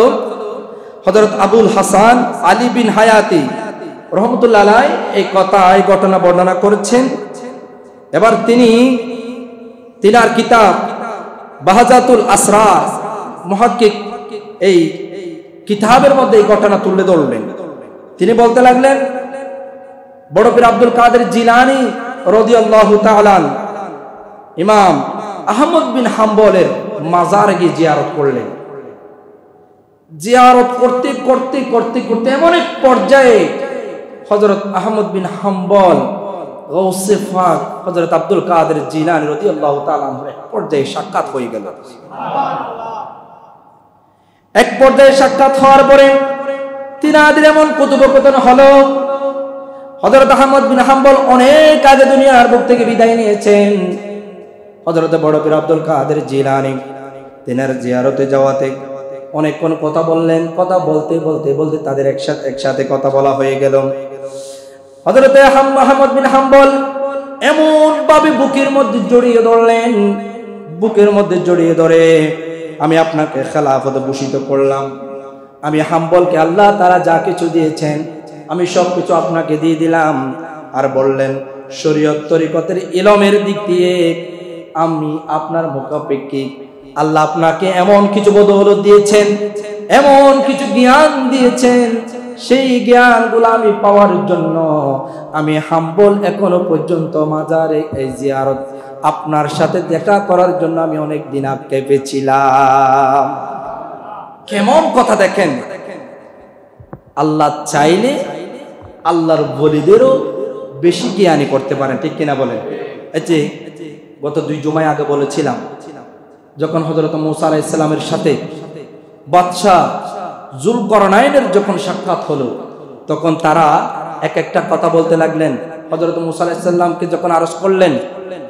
S1: হযরত আবুল হাসান আলী বিন হায়াতি রহমতুল্লাহ আলাইহি এই ঘটনা বর্ণনা করেছেন। এবার তিনার কিতাব বাহাজাতুল আসরার মুহাক্কিক এই কিতাবের মধ্যে এই ঘটনা তুলে ধরলেন। তিনি বলতে লাগলেন, বড় পীর আব্দুল কাদের জিলানী রাদিয়াল্লাহু তাআলা ইমাম আহমদ বিন হাম্বলের মাজারে গিয়ে জিয়ারত করলেন। জিয়ারত করতে করতে করতে করতে এমন এক পর্যায়ে হযরত আহমদ বিন হাম্বল গৌসে পাক হযরত আব্দুল কাদের জিলানী রাদিয়াল্লাহু তাআলা এক পর্যায়ে সাক্ষাৎ হয়ে গেল। এক পর্যায়ে সাক্ষাৎ হওয়ার পরে তিনাদের এমন কথোপকথন হলো, হযরত আহমদ বিন হাম্বল অনেক আগে দুনিয়ার বুক থেকে বিদায় নিয়েছেন। হযরত বড় পীর আব্দুল কাদের জিলানী তিনার জিয়ারতে যাওয়াতে অনেকক্ষণ কথা বললেন। কথা বলতে বলতে বলতে তাদের একসাথে কথা বলা হয়ে গেল। হযরত আহমদ বিন হাম্বল এমন ভাবে বুকের মধ্যে জড়িয়ে ধরলেন, বুকের মধ্যে জড়িয়ে ধরে, আমি আপনাকে খেলাফতে ভূষিত করলাম। আমি হাম্বলকে আল্লাহ তাআলা যা কিছু দিয়েছেন আমি সবকিছু আপনাকে দিয়ে দিলাম। আর বললেন, শরীয়ত তরিকতের ইলমের দিক দিয়ে আমি আপনার মুখাপেক্ষিক। আল্লাহ আপনাকে এমন কিছু বদৌলত দিয়েছেন, এমন কিছু জ্ঞান দিয়েছেন, সেই জ্ঞানগুলো আমি পাওয়ার জন্য আমি হাম্বল এখনো পর্যন্ত মাজারে এই জিয়ারত আপনার সাথে দেখা করার জন্য আমি অনেক দিন আটকে পেয়েছিলাম। কেমন কথা দেখেন! আল্লাহ চাইলে আল্লাহর ওলিদেরও বেশি জ্ঞানী করতে পারেন, ঠিক কিনা বলেন? এই যে গত 2 জুমায় আগে বলেছিলাম, যখন হযরত মূসা আলাইহিস সালামের সাথে বাদশাহ যুলকারনাইনের যখন সাক্ষাৎ হলো, তখন তারা এক একটা কথা বলতে লাগলেন। হযরত মূসা আলাইহিস সালামকে যখন আরজ করলেন,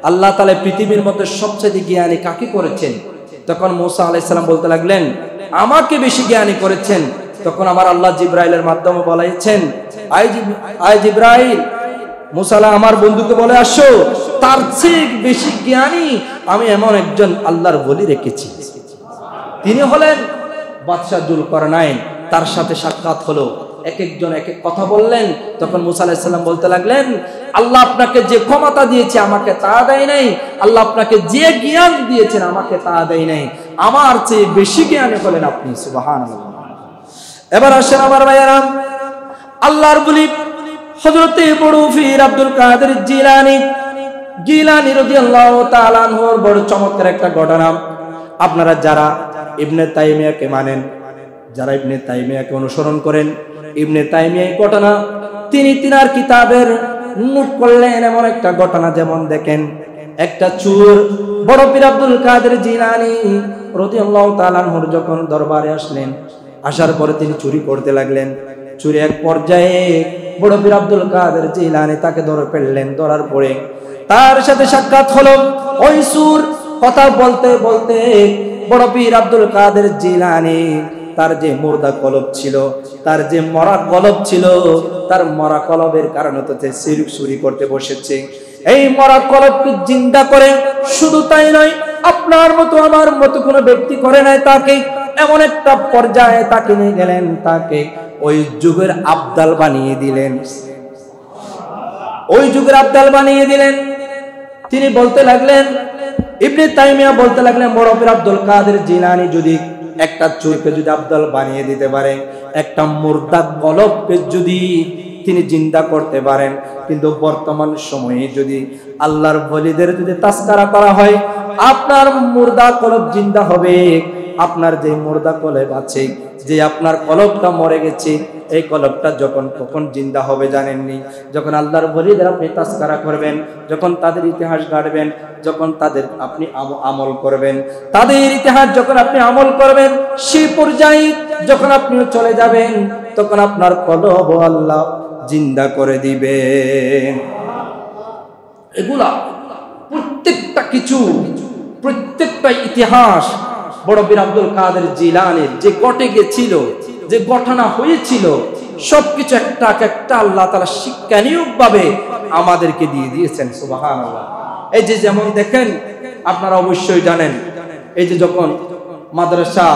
S1: আল্লাহ তাআলা পৃথিবীর মধ্যে সবচেয়ে জ্ঞানী কাকে করেছেন? তখন মূসা আলাইহিস সালাম বলতে লাগলেন, আমাকে বেশি জ্ঞানী করেছেন। তখন আমার আল্লাহ জিব্রাইলের মাধ্যমে বলেছেন, আয় জিব্রাইল, মূসা আমার বন্ধুকে বলে আসো, তার চেয়ে বেশি জ্ঞানী আমি এমন একজন আল্লাহর ওলি রেখেছি। তিনি হলেন বাদশাহ যুলকারনাইন। তার সাথে সাক্ষাৎ হলো, এক একজন এক এক কথা বললেন। তখন মূসা আলাইহিস সালাম বলতে লাগলেন, আল্লাহ আপনাকে যে ক্ষমতা দিয়েছে আমাকে তা দেয় নাই, আল্লাহ আপনাকে যে জ্ঞান দিয়েছেন আমাকে তা দেয় নাই, আমার চেয়ে বেশি জ্ঞানী হলেন আপনি। সুবহানাল্লাহ। এবার আসেন আমার ভাইয়েরা, আল্লাহর ওলি হযরত বড় পীর আব্দুল কাদের জিলানী রাদিয়াল্লাহু তাআলা আনহুর বড় চমৎকার একটা ঘটনা। আপনারা যারা ইবনে তাইমিয়াকে মানেন, যারা ইবনে তাইমিয়াকে অনুসরণ করেন, ইবনে তাইমিয়া এই ঘটনা তিনার কিতাবের নোট করলেন। এমন একটা ঘটনা, যেমন দেখেন, একটা চোর বড় পীর আব্দুল কাদের জিলানী রাদিয়াল্লাহু তাআলা আনহুর যখন দরবারে আসলেন, আসার পরে তিনি চুরি করতে লাগলেন। চুরি এক পর্যায়ে বড় পীর আব্দুল কাদের জিলানী তাকে ধরে ফেললেন। ধরার পরে তার সাথে সাক্ষাৎ হলো। ওই সুর কথা বলতে বলতে বড় পীর আব্দুল কাদের জিলানী তার যে মুর্দা কলব ছিল, তার যে মরা কলব ছিল, তার মরা কলবের কারণে তো শিরক চুরি করতে বসেছে। এই মরা কলবকে জিন্দা করে, শুধু তাই নয়, আপনার মতো আমার মতো কোনো ব্যক্তি করে নাই তাকে, এমন একটা পর্যায়ে তাকে নিয়ে গেলেন, তাকে ওই যুগের আবদাল বানিয়ে দিলেন। ওই যুগের আবদাল বানিয়ে দিলেন। তিনি বলতে লাগলেন, ইবনে তাইমিয়া বলতে লাগলেন, বড় পীর আব্দুল কাদের জিলানী যদি একটা চোরকে যদি আবদাল বানিয়ে দিতে পারেন, একটা মুর্দা কলবকে যদি তিনি জিন্দা করতে পারেন, কিন্তু বর্তমান সময়ে যদি আল্লাহর ওলিদের যদি তাসকারা করা হয়, আপনার মুর্দা কলব জিন্দা হবে। আপনার যে মুর্দা কলব আছে, যে আপনার কলবটা মরে গেছে, এই কলবটা যখন কখন জিন্দা হবে জানেননি? যখন আল্লাহর ওলিদের আপনি তাসকারা করবেন, যখন তাদের ইতিহাস গাড়বেন, যখন তাদের আপনি আমল করবেন, তাদের ইতিহাস যখন আপনি আমল করবেন, সেই পর্যায়ে যখন আপনিও চলে যাবেন, তখন আপনার কলব আল্লাহ জিন্দা করে দিবেন। এগুলা প্রত্যেকটা কিছু, প্রত্যেকটা ইতিহাস বড় পীর আব্দুল কাদের জিলানীর যে ঘটে গেছিল, যে ঘটনা হয়েছিল, সবকিছু একটা একটা আল্লাহ তাআলা শিক্ষণীয় ভাবে আমাদেরকে দিয়ে দিয়েছেন। সুবহানাল্লাহ। এই যে যেমন দেখেন, আপনারা অবশ্যই জানেন, এই যে যখন মাদ্রাসা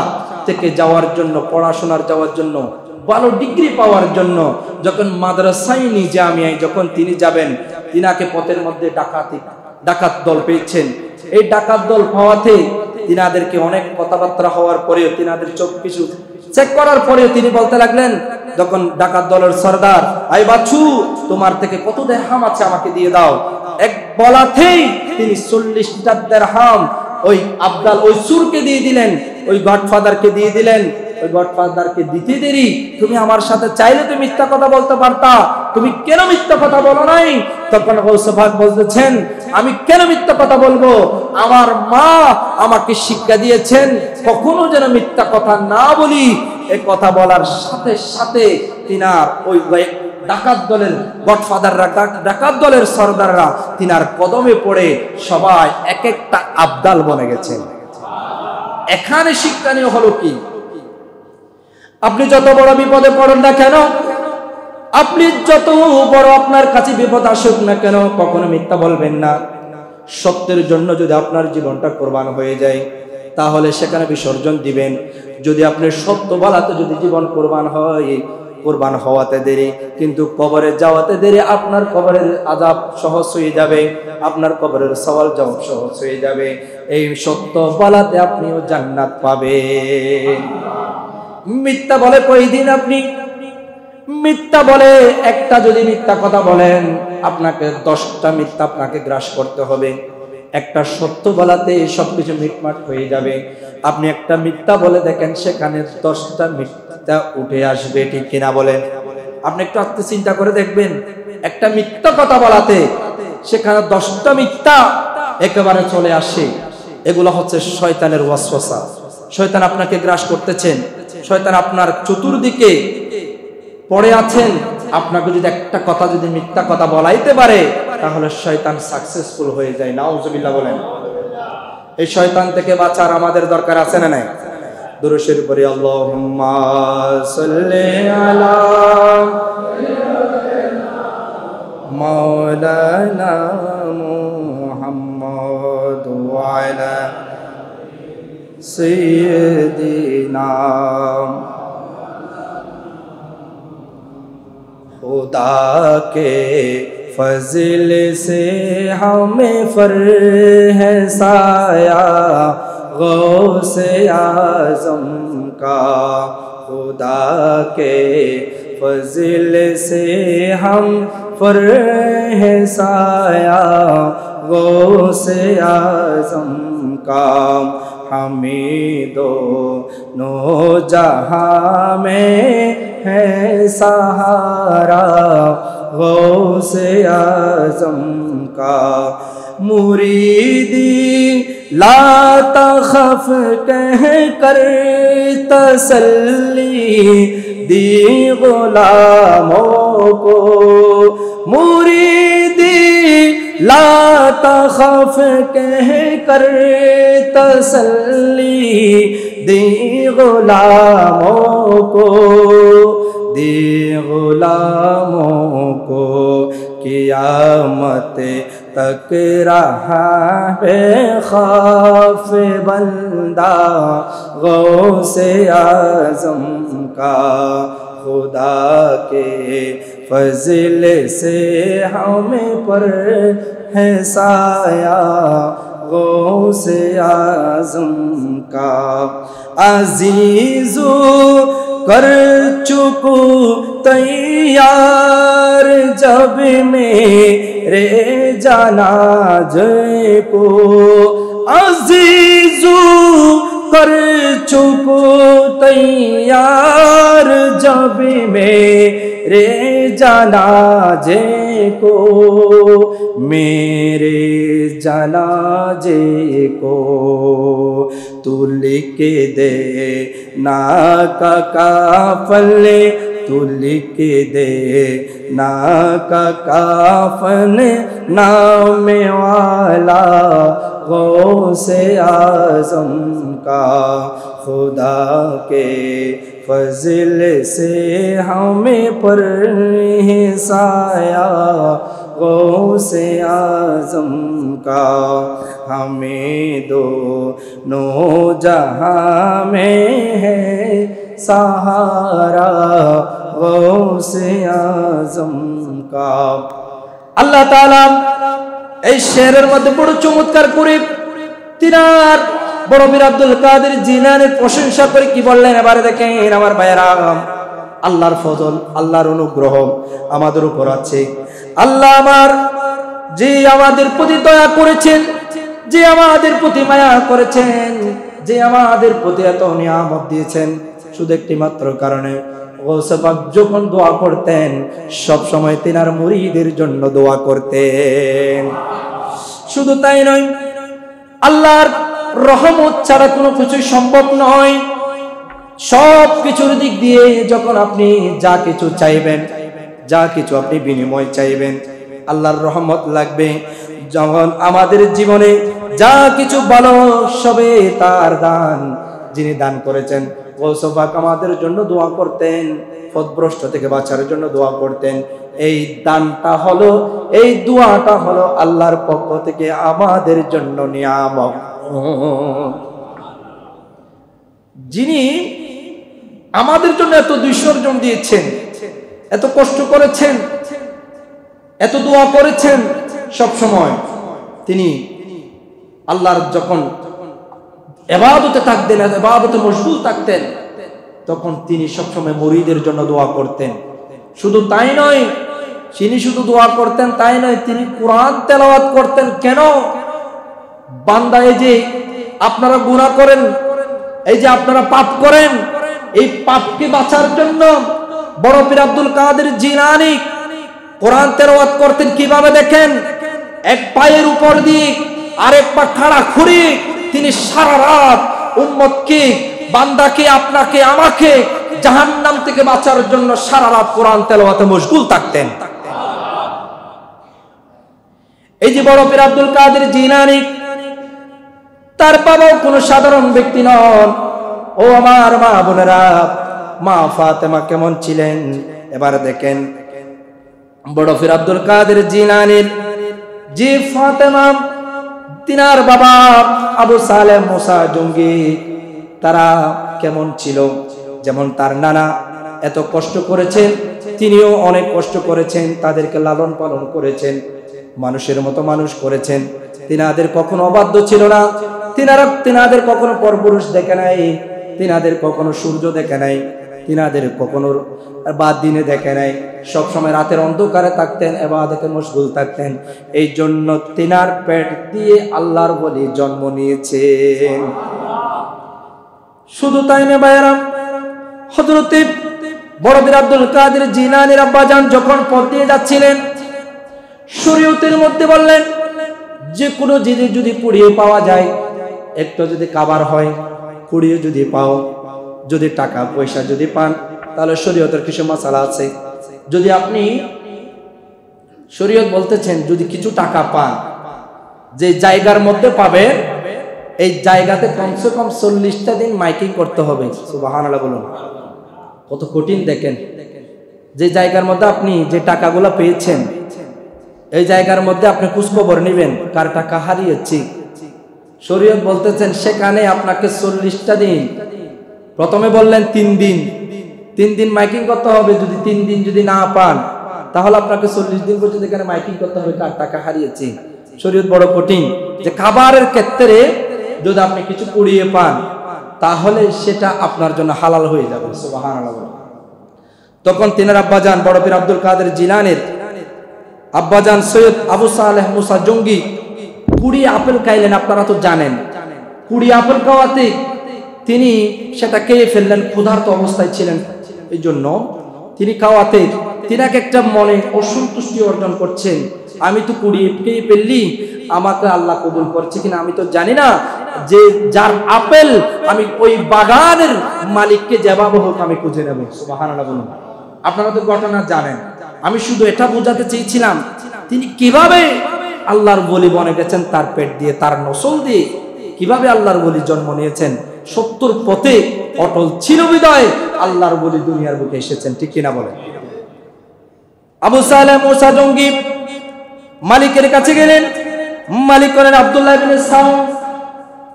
S1: থেকে যাওয়ার জন্য, পড়াশোনার যাওয়ার জন্য, ভালো ডিগ্রি পাওয়ার জন্য যখন মাদ্রাসায় জামিয়ায় যখন তিনি যাবেন, তিনাকে পথের মধ্যে ডাকাত দল পেয়েছেন। এই ডাকাত দল পাওয়াতে তিনাদেরকে অনেক কথাবার্তা হওয়ার পরেও, তিনাদের চোখ পিছু চেক করার পরেও তিনি বলতে লাগলেন, যখন ডাকাত দলের সর্দার, আই বাছু, তোমার থেকে কত দিরহাম আছে আমাকে দিয়ে দাও। এক বলাতেই তিনি 40টা দিরহাম ওই আবদাল, ওই সুরকে দিয়ে দিলেন, ওই গডফাদারকে দিয়ে দিলেন। ওই গডফাদারকে দিতে দেরি, তুমি আমার সাথে চাইলে তুমি মিথ্যা কথা বলতে পারতা, তুমি কেন মিথ্যা কথা বলো নাই? তখন গৌস পাক বলতেছেন, আমি কেন মিথ্যা কথা বলবো? আমার মা আমাকে শিক্ষা দিয়েছেন কখনো যেন মিথ্যা কথা না বলি। এই কথা বলার সাথে সাথে তিনার ওই ডাকাত দলের গডফাদাররা, ডাকাত দলের সর্দাররা তিনার কদমে পড়ে সবাই এক একটা আবদাল বনে গেছেন। এখানে শিক্ষণীয় হলো কি? আপনি যত বড় বিপদে পড়েন না কেন, আপনি যত বড় আপনার কাছে বিপদ আসুক না কেন, কখনো মিথ্যা বলবেন না। সত্যের জন্য যদি আপনার জীবনটা কোরবান হয়ে যায়, তাহলে সেখানে বিসর্জন দিবেন। যদি আপনি সত্য বলাতে যদি জীবন কোরবান হয়, কোরবান হওয়াতে দেরি, কিন্তু কবরে যাওয়াতে দেরি, আপনার কবরের আযাব সহজ হয়ে যাবে, আপনার কবরের সওয়াল জবাব সহজ হয়ে যাবে। এই সত্য বলাতে আপনিও জান্নাত পাবেন। মিথ্যা বলে কয়দিন আপনি মিথ্যা বলে একটা যদি মিথ্যা কথা বলেন, আপনাকে 10টা মিথ্যা আপনাকে গ্রাস করতে হবে। একটা সত্য বলাতে সবকিছু মিটমাট হয়ে যাবে। আপনি একটা মিথ্যা বলে দেখেন, সেখানে 10টা মিথ্যা উঠে আসবে, ঠিক কিনা বলেন? আপনি একটু আত্মচিন্তা করে দেখবেন, একটা মিথ্যা কথা বলাতে সেখানে 10টা মিথ্যা একেবারে চলে আসে। এগুলো হচ্ছে শয়তানের ওয়াসওয়াসা। শয়তান আপনাকে গ্রাস করতেছেন, শয়তান আপনার চতুর্দিকে পড়ে আছেন। আপনাকে যদি একটা কথা যদি মিথ্যা কথা বলাইতে পারে, তাহলে শয়তান সাকসেসফুল হয়ে যায়। নাউজুবিল্লাহ বলেন। এই শয়তান থেকে বাঁচার আমাদের দরকার আছে না নাই? দুরূদ শরীফ পড়ি, আল্লাহুম্মা সাল্লি আলা মাওলানা মুহাম্মদ ওয়া আলা सैयदना। खुदा के फजल से हमें फर्ह है साया गौसे आज़म का। खुदा के फजल से हम फर्ह है साया गौसे आज़म का। हमें दोनों जहां में है सहारा गौसे आज़म का। मुरीदी ला तखफ कह कर तसल्ली दी गुलामों को मुरीदी ला तखफ कह कर तसल्ली दी गुलामों को, दी गुलामों को क़यामत तक रहा है खौफ बंदा गौसे आज़म का। खुदा के फज़ल से हम पर है साया गौसे आज़म का। अज़ीज़ो कर चुको तैयार जब मेरे जनाज़े को, अज़ीज़ो कर चुको तैयार जब मेरे जनाज़े को, मेरे जनाज़े को तू लिख दे ना का काफ़ले, तू लिख दे ना का काफ़न नाम वाला गौसे आज़म का। खुदा के फज़ल से हमें पर है साया गौसे आज़म का। हमें दोनों जहां में है सहारा गौसे आज़म का। अल्लाह ताला এই শেরের মধ্যে বড় চমৎকার করে তিনার বড় পীর আব্দুল কাদের জিলানীর প্রশংসা করে কি বললেন এবারে দেখেন আমার ভাইরা। আল্লাহর ফজল আল্লাহর অনুগ্রহ আমাদের উপর আছে। আল্লাহ আমার যে আমাদের প্রতি দয়া করেছেন, যে আমাদের প্রতি মায়া করেছেন, যে আমাদের প্রতি এত নিয়ামত দিয়েছেন, শুধু একটি মাত্র কারণে গৌসে পাক যখন দোয়া করতেন সব সময় তিনার মুরিদের জন্য দোয়া করতেন। শুধু তাই নয়, আল্লাহর রহমত ছাড়া কোনো কিছু সম্ভব নয়। সব কিছুর দিক দিয়ে যখন আপনি যা কিছু চাইবেন, যা কিছু আপনি বিনিময় চাইবেন, আল্লাহর রহমত লাগবে। যখন আমাদের জীবনে যা কিছু ভালো সবে তার দান, যিনি দান করেছেন গৌসে পাক আমাদের জন্য দোয়া করতেন, পথভ্রষ্ট থেকে বাঁচার জন্য দোয়া করতেন। এই দানটা হলো, এই দোয়াটা হলো আল্লাহর পক্ষ থেকে আমাদের জন্য নিয়ামত। যিনি আমাদের জন্য এত বিসর্জন দিয়েছেন, এত কষ্ট করেছেন, এত দোয়া করেছেন, সব সময় তিনি আল্লাহর যখন ইবাদতে থাকতেন, ইবাদতে মশগুল থাকতেন, তখন তিনি সবসময় মুরিদের জন্য দোয়া করতেন। শুধু তাই নয়, তিনি শুধু দোয়া করতেন তাই নয়, তিনি কোরআন তেলাওয়াত করতেন। কেন? বান্দা এই যে আপনারা গুনাহ করেন, এই যে আপনারা পাপ করেন, এই পাপকে বাঁচার জন্য বড় পীর আব্দুল কাদের জিলানী কোরআন তেলাওয়াত করতেন। কিভাবে দেখেন, এক পায়ের উপর দিয়ে আরেক পা খাড়া খুঁড়ি তিনি সারা রাত উম্মতকে, বান্দাকে, আপনাকে, আমাকে জাহান্নাম থেকে বাঁচার জন্য সারা রাত কোরআন তেলাওয়াতে মশগুল থাকতেন। এই যে বড় পীর আব্দুল কাদের জিলানী, তার বাবাও কোনো সাধারণ ব্যক্তি নন। ও আমার মা বোনেরা, মা ফাতেমা কেমন ছিলেন এবার দেখেন। বড় পীর আব্দুল কাদের জিলানীর যে ফাতেমা, তিনার বাবা আবু সালেহ মুসা জঙ্গি, তারা কেমন ছিল? যেমন তার নানা এত কষ্ট করেছেন, তিনিও অনেক কষ্ট করেছেন, তাদেরকে লালন পালন করেছেন, মানুষের মতো মানুষ করেছেন। তিনাদের কখনো অবাধ্য ছিল না, তিনাদের কখনো পরপুরুষ দেখে নাই, তিনাদের কখনো সূর্য দেখে নাই, তিনাদের কখনো বাদ দিনে দেখে নাই। সবসময় রাতের অন্ধকারে থাকতেন, ইবাদতে মশগুল থাকতেন। এই জন্য তিনার পেট দিয়ে আল্লাহর ওলি জন্ম নিয়েছেন। শুধু তাই না ভাইরা, হযরত বড় পীর আব্দুল কাদের জিলানীর আব্বাজান যখন পথ দিয়ে যাচ্ছিলেন, শরীয়তের মধ্যে বললেন যে কোনো জিনিস যদি পুড়িয়ে পাওয়া যায়, একটু যদি কাবার হয়, পুড়িয়ে যদি পাও, যদি টাকা পয়সা যদি পান, তাহলে শরীয়তের কিছু মাসালা আছে। যদি আপনি শরীয়ত বলতেছেন যদি কিছু টাকা পান, যে জায়গার মধ্যে পাবেন এই জায়গাতে কমসে কম 40টা দিন মাইকিং করতে হবে। সুবহানাল্লাহ বলুন, কত কঠিন দেখেন। যে জায়গার মধ্যে আপনি যে টাকাগুলো পেয়েছেন এই জায়গার মধ্যে আপনি খোঁজখবর নেবেন কার টাকা হারিয়েছে। শরীয়ত বলতেছেন সেখানে আপনাকে 40টা দিন, প্রথমে বললেন 3 দিন, 3 দিন মাইকিং করতে হবে। যদি 3 দিন যদি না পান তাহলে আপনাকে 40 দিন পর্যন্ত এখানে মাইকিং করতে হবে কার টাকা হারিয়েছে। শরীয়ত বড় কঠিন। যে খাবারের ক্ষেত্রে যদি আপনি কিছু কুড়িয়ে পান তাহলে সেটা আপনার জন্য হালাল হয়ে যাবে। সুবহানাল্লাহ। তখন তিনার আব্বাজান বড় পীর আব্দুল কাদের জিলানীর আব্বাজান সৈয়দ আবু সালেহ মুসা জঙ্গি 20 আপেল খাইলেন। আপনারা তো জানেন 20 আপেল খাওয়াতে তিনি সেটা খেয়ে ফেললেন, ক্ষুধার্ত অবস্থায় ছিলেন। এই জন্য তিনি খাওয়াতে তিনাকে একটা মনে অসন্তুষ্টি অর্জন করছেন, আমি তো 20 খেয়ে ফেললি, আমাকে আল্লাহ কবুল করছে কিনা আমি তো জানি না, যে যার আপেল আমি ওই বাগানের মালিককে যেভাবে হোক আমি খুঁজে নেব। সুবহানাল্লাহ বলুন। আপনারা তো ঘটনা জানেন। আমি শুধু এটা বোঝাতে চেয়েছিলাম তিনি কিভাবে আল্লাহর ওলি বনে গেছেন, তার পেট দিয়ে তার নসল দিয়ে কিভাবে আল্লাহর ওলি জন্ম নিয়েছেন। সত্যর পথে অটল ছিল বিদায় আল্লাহর ওলি দুনিয়ার বুকে এসেছেন, ঠিক কিনা বলেন। আবু সালেহ মুসা জঙ্গি মালিকের কাছে গেলেন। মালিক করেন আব্দুল্লাহ ইবনে সাউদ,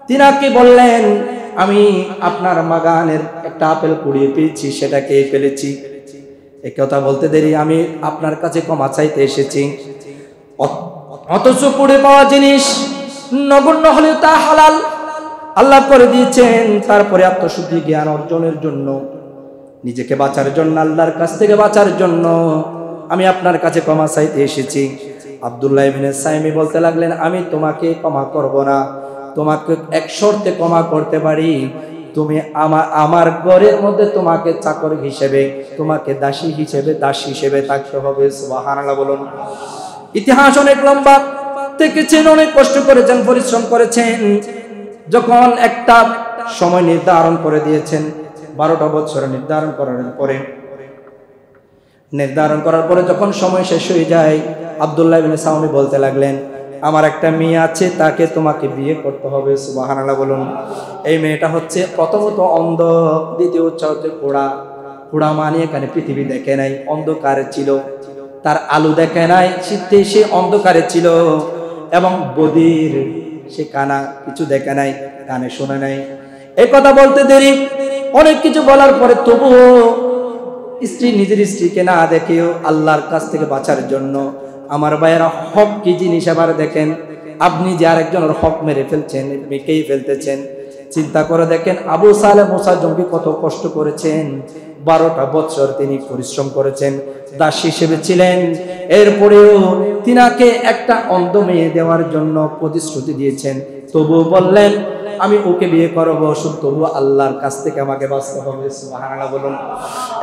S1: তিনাকে বললেন আমি আপনার বাগানের একটা আপেল কুড়িয়ে পেয়েছি, সেটা খেয়ে ফেলেছি। এই কথা বলতে দেরি আমি আপনার কাছে ক্ষমা চাইতে এসেছি। অথচ কুড়ে পাওয়া জিনিস নগণ্য হলেও তা হালাল আল্লাহ করে দিয়েছেন। তারপরে আত্মশুদ্ধি জ্ঞান অর্জনের জন্য, নিজেকে বাঁচার জন্য, আল্লাহর কাছ থেকে বাঁচার জন্য আমি আপনার কাছে ক্ষমা চাইতে এসেছি। আব্দুল্লাহ ইবনে সাইমি বলতে লাগলেন আমি তোমাকে ক্ষমা করব না, তোমাকে এক শর্তে ক্ষমা করতে পারি, তুমি আমার ঘরের মধ্যে তোমাকে চাকর হিসেবে, তোমাকে দাসী হিসেবে থাকতে হবে। সুবহানাল্লাহ বলুন। ইতিহাস অনেক লম্বা, দেখেছেন, অনেক কষ্ট করেছেন, পরিশ্রম করেছেন। যখন একটা সময় নির্ধারণ করে দিয়েছেন, 12টা বছর নির্ধারণ করার পরে যখন সময় শেষ হয়ে যায়, আব্দুল্লাহ ইবনে সাউমি বলতে লাগলেন আমার একটা মেয়ে আছে, তাকে তোমাকে বিয়ে করতে হবে। সুবহানাল্লাহ বলুন। এই মেয়েটা হচ্ছে প্রথমত অন্ধ, দ্বিতীয় হচ্ছে পোড়া মানে এখানে পৃথিবী দেখে নাই, অন্ধকারে ছিল, তার আলো দেখে নাই, শীতে সে অন্ধকারে ছিল, এবং বধির, সে কানা, কিছু দেখে নাই, কানে শোনে নাই। এই কথা বলতে দেরি, অনেক কিছু বলার পরে তবুও নিজের স্ত্রীকে না দেখেও আল্লাহর কাছ থেকে বাঁচার জন্য, আমার ভাইয়েরা হক কি জিনিস আবার দেখেন। আপনি যে আরেকজনের হক মেরে ফেলছেন, মেকেই ফেলতেছেন, চিন্তা করে দেখেন আবু সালেহ মুসা জঙ্গি কত কষ্ট করেছেন। 12টা বছর তিনি পরিশ্রম করেছেন, দাসী হিসেবে ছিলেন। এরপরেও তিনাকে একটা অন্ধ মেয়ে দেওয়ার জন্য প্রতিশ্রুতি দিয়েছেন, তবুও বললেন আমি ওকে বিয়ে করবো, তবু আল্লাহর কাছ থেকে আমাকে বাঁচতে হবে। সুবহানাল্লাহ বলুন।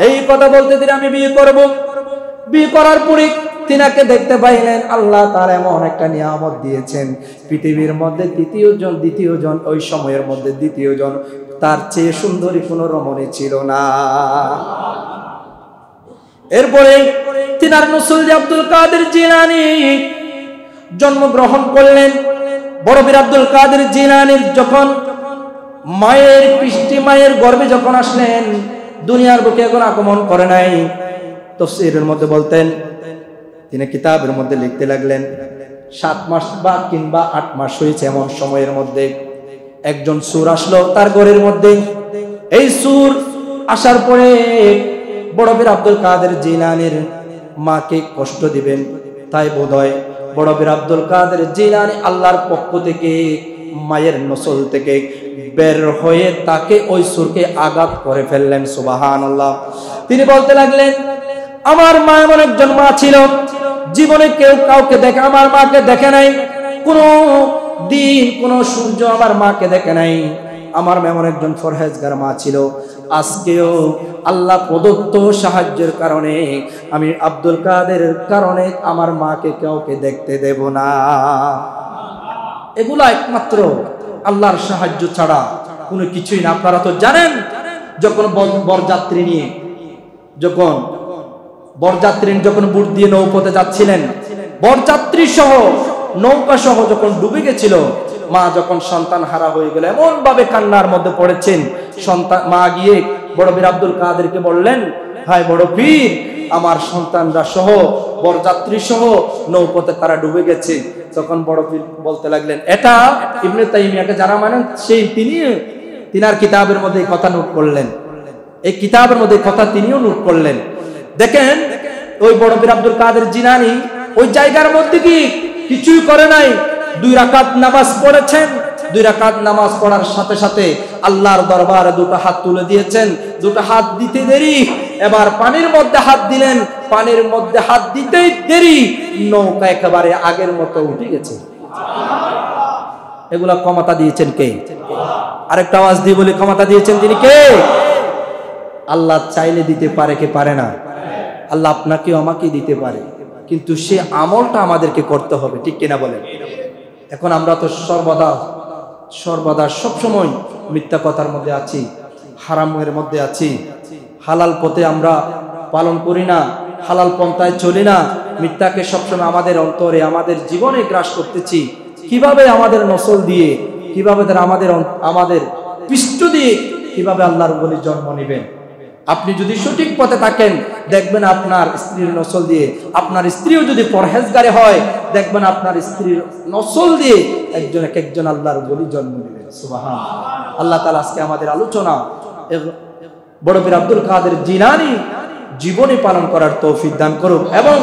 S1: এই কথা বলতে দিলে আমি বিয়ে করব। বিয়ে করার পরে তিনাকে দেখতে পাইলেন আল্লাহ তার এমন একটা নিয়ামত দিয়েছেন, পৃথিবীর মধ্যে দ্বিতীয় জন ওই সময়ের মধ্যে দ্বিতীয় জন তার চেয়ে সুন্দরী কোনো রমণী ছিল না। এরপরে তিনার নসল আব্দুল কাদের জিলানী জন্মগ্রহণ করলেন। বড় পীর আব্দুল কাদের জিলানীর যখন মায়ের পৃষ্ঠে, মায়ের গর্ভে যখন আসলেন, দুনিয়ার বুকে এখন আগমন করে নাই। তাফসীরের মধ্যে বলতেন, তিনি কিতাবের মধ্যে লিখতে লাগলেন 7 মাস বা কিংবা 8 মাস হয়েছে এমন সময়ের মধ্যে একজন সূর আসলো তার ঘরের মধ্যে। এই সূর আসার পরে বড় পীর আব্দুল কাদের জিলানীর মাকে কষ্ট দিবেন, তাই বোধহয় বড় পীর আব্দুল কাদের জিলানী আল্লাহর পক্ষ থেকে, মায়ের নসল থেকে বের হয়ে তাকে ওই সূরকে আঘাত করে ফেললেন। সুবহানাল্লাহ। তিনি বলতে লাগলেন আমার মা এমন একজন মা ছিল, জীবনে কেউ কাউকে দেখে, আমার মাকে দেখে নাই, কোনো দিন কোনো সূর্য আমার মাকে দেখে নাই। আমার এমন একজন ফরহেজগার মা ছিল, আজকেও আল্লাহ প্রদত্ত সাহায্যের কারণে আমি আব্দুল কাদের কারণে আমার মাকে কাউকে দেখতে দেব না। এগুলো একমাত্র আল্লাহর সাহায্য ছাড়া কোনো কিছুই না। আপনারা তো জানেন, যখন বরযাত্রী নিয়ে যখন বরযাত্রী যখন বুট দিয়ে নৌপথে যাচ্ছিলেন, বরযাত্রী সহ নৌকা সহ যখন ডুবে গেছিল, মা যখন সন্তান হারা হয়ে গেল এমন ভাবে কান্নার মধ্যে পড়েছেন, সন্তান মা গিয়ে বড় পীর আব্দুল কাদেরকে বললেন, হায় বড় পীর, আমার সন্তানরা সহ বরযাত্রী সহ নৌপথে তারা ডুবে গেছে। তখন বড় পীর বলতে লাগলেন, এটা ইবনে তাইমিয়াকে যারা মানেন সেই তিনার কিতাবের মধ্যে এই কথা নোট করলেন, এই কিতাবের মধ্যে কথা তিনিও নোট করলেন। দেখেন ওই বড় পীর আব্দুল কাদের জিলানী ওই জায়গার মধ্যে কি কিছুই করে নাই, 2 রাকাত নামাজ পড়েছেন। 2 রাকাত নামাজ পড়ার সাথে সাথে আল্লাহর দরবারে 2টা হাত তুলে দিয়েছেন। 2টা হাত দিতে দেরি, এবার পানির মধ্যে হাত দিলেন, পানির মধ্যে হাত দিতেই দেরি, নৌকা একেবারে আগের মতো উঠে গেছে। এগুলা ক্ষমতা দিয়েছেন কে? আরেকটা আওয়াজ দিয়ে বলি, ক্ষমতা দিয়েছেন তিনি কে? আল্লাহ চাইলে দিতে পারে কে পারে না? আল্লাহ আপনাকে আমাকে দিতে পারে, কিন্তু সে আমলটা আমাদেরকে করতে হবে, ঠিক কিনা বলেন? এখন আমরা তো সর্বদা সবসময় মিথ্যা কথার মধ্যে আছি, হারামের মধ্যে আছি, হালাল পথে আমরা পালন করি না, হালাল পন্থায় চলি না, মিথ্যাকে সবসময় আমাদের অন্তরে আমাদের জীবনে গ্রাস করতেছি। কিভাবে আমাদের নসল দিয়ে, কিভাবে আমাদের পৃষ্ঠ দিয়ে কিভাবে আল্লাহর ওলি জন্ম নেবেন? আপনি যদি সঠিক পথে থাকেন দেখবেন আপনার স্ত্রীর নসল দিয়ে, আপনার স্ত্রীও যদি পরহেজগারে হয় দেখবেন আপনার স্ত্রীর নসল দিয়ে একজন আল্লাহর ওলি জন্ম নেবেন। সুবহানাল্লাহ। আল্লাহ তাআলা আজকে আমাদের আলোচনা বড় পীর আব্দুল কাদের জিলানী জীবনী পালন করার তৌফিক দান করুক এবং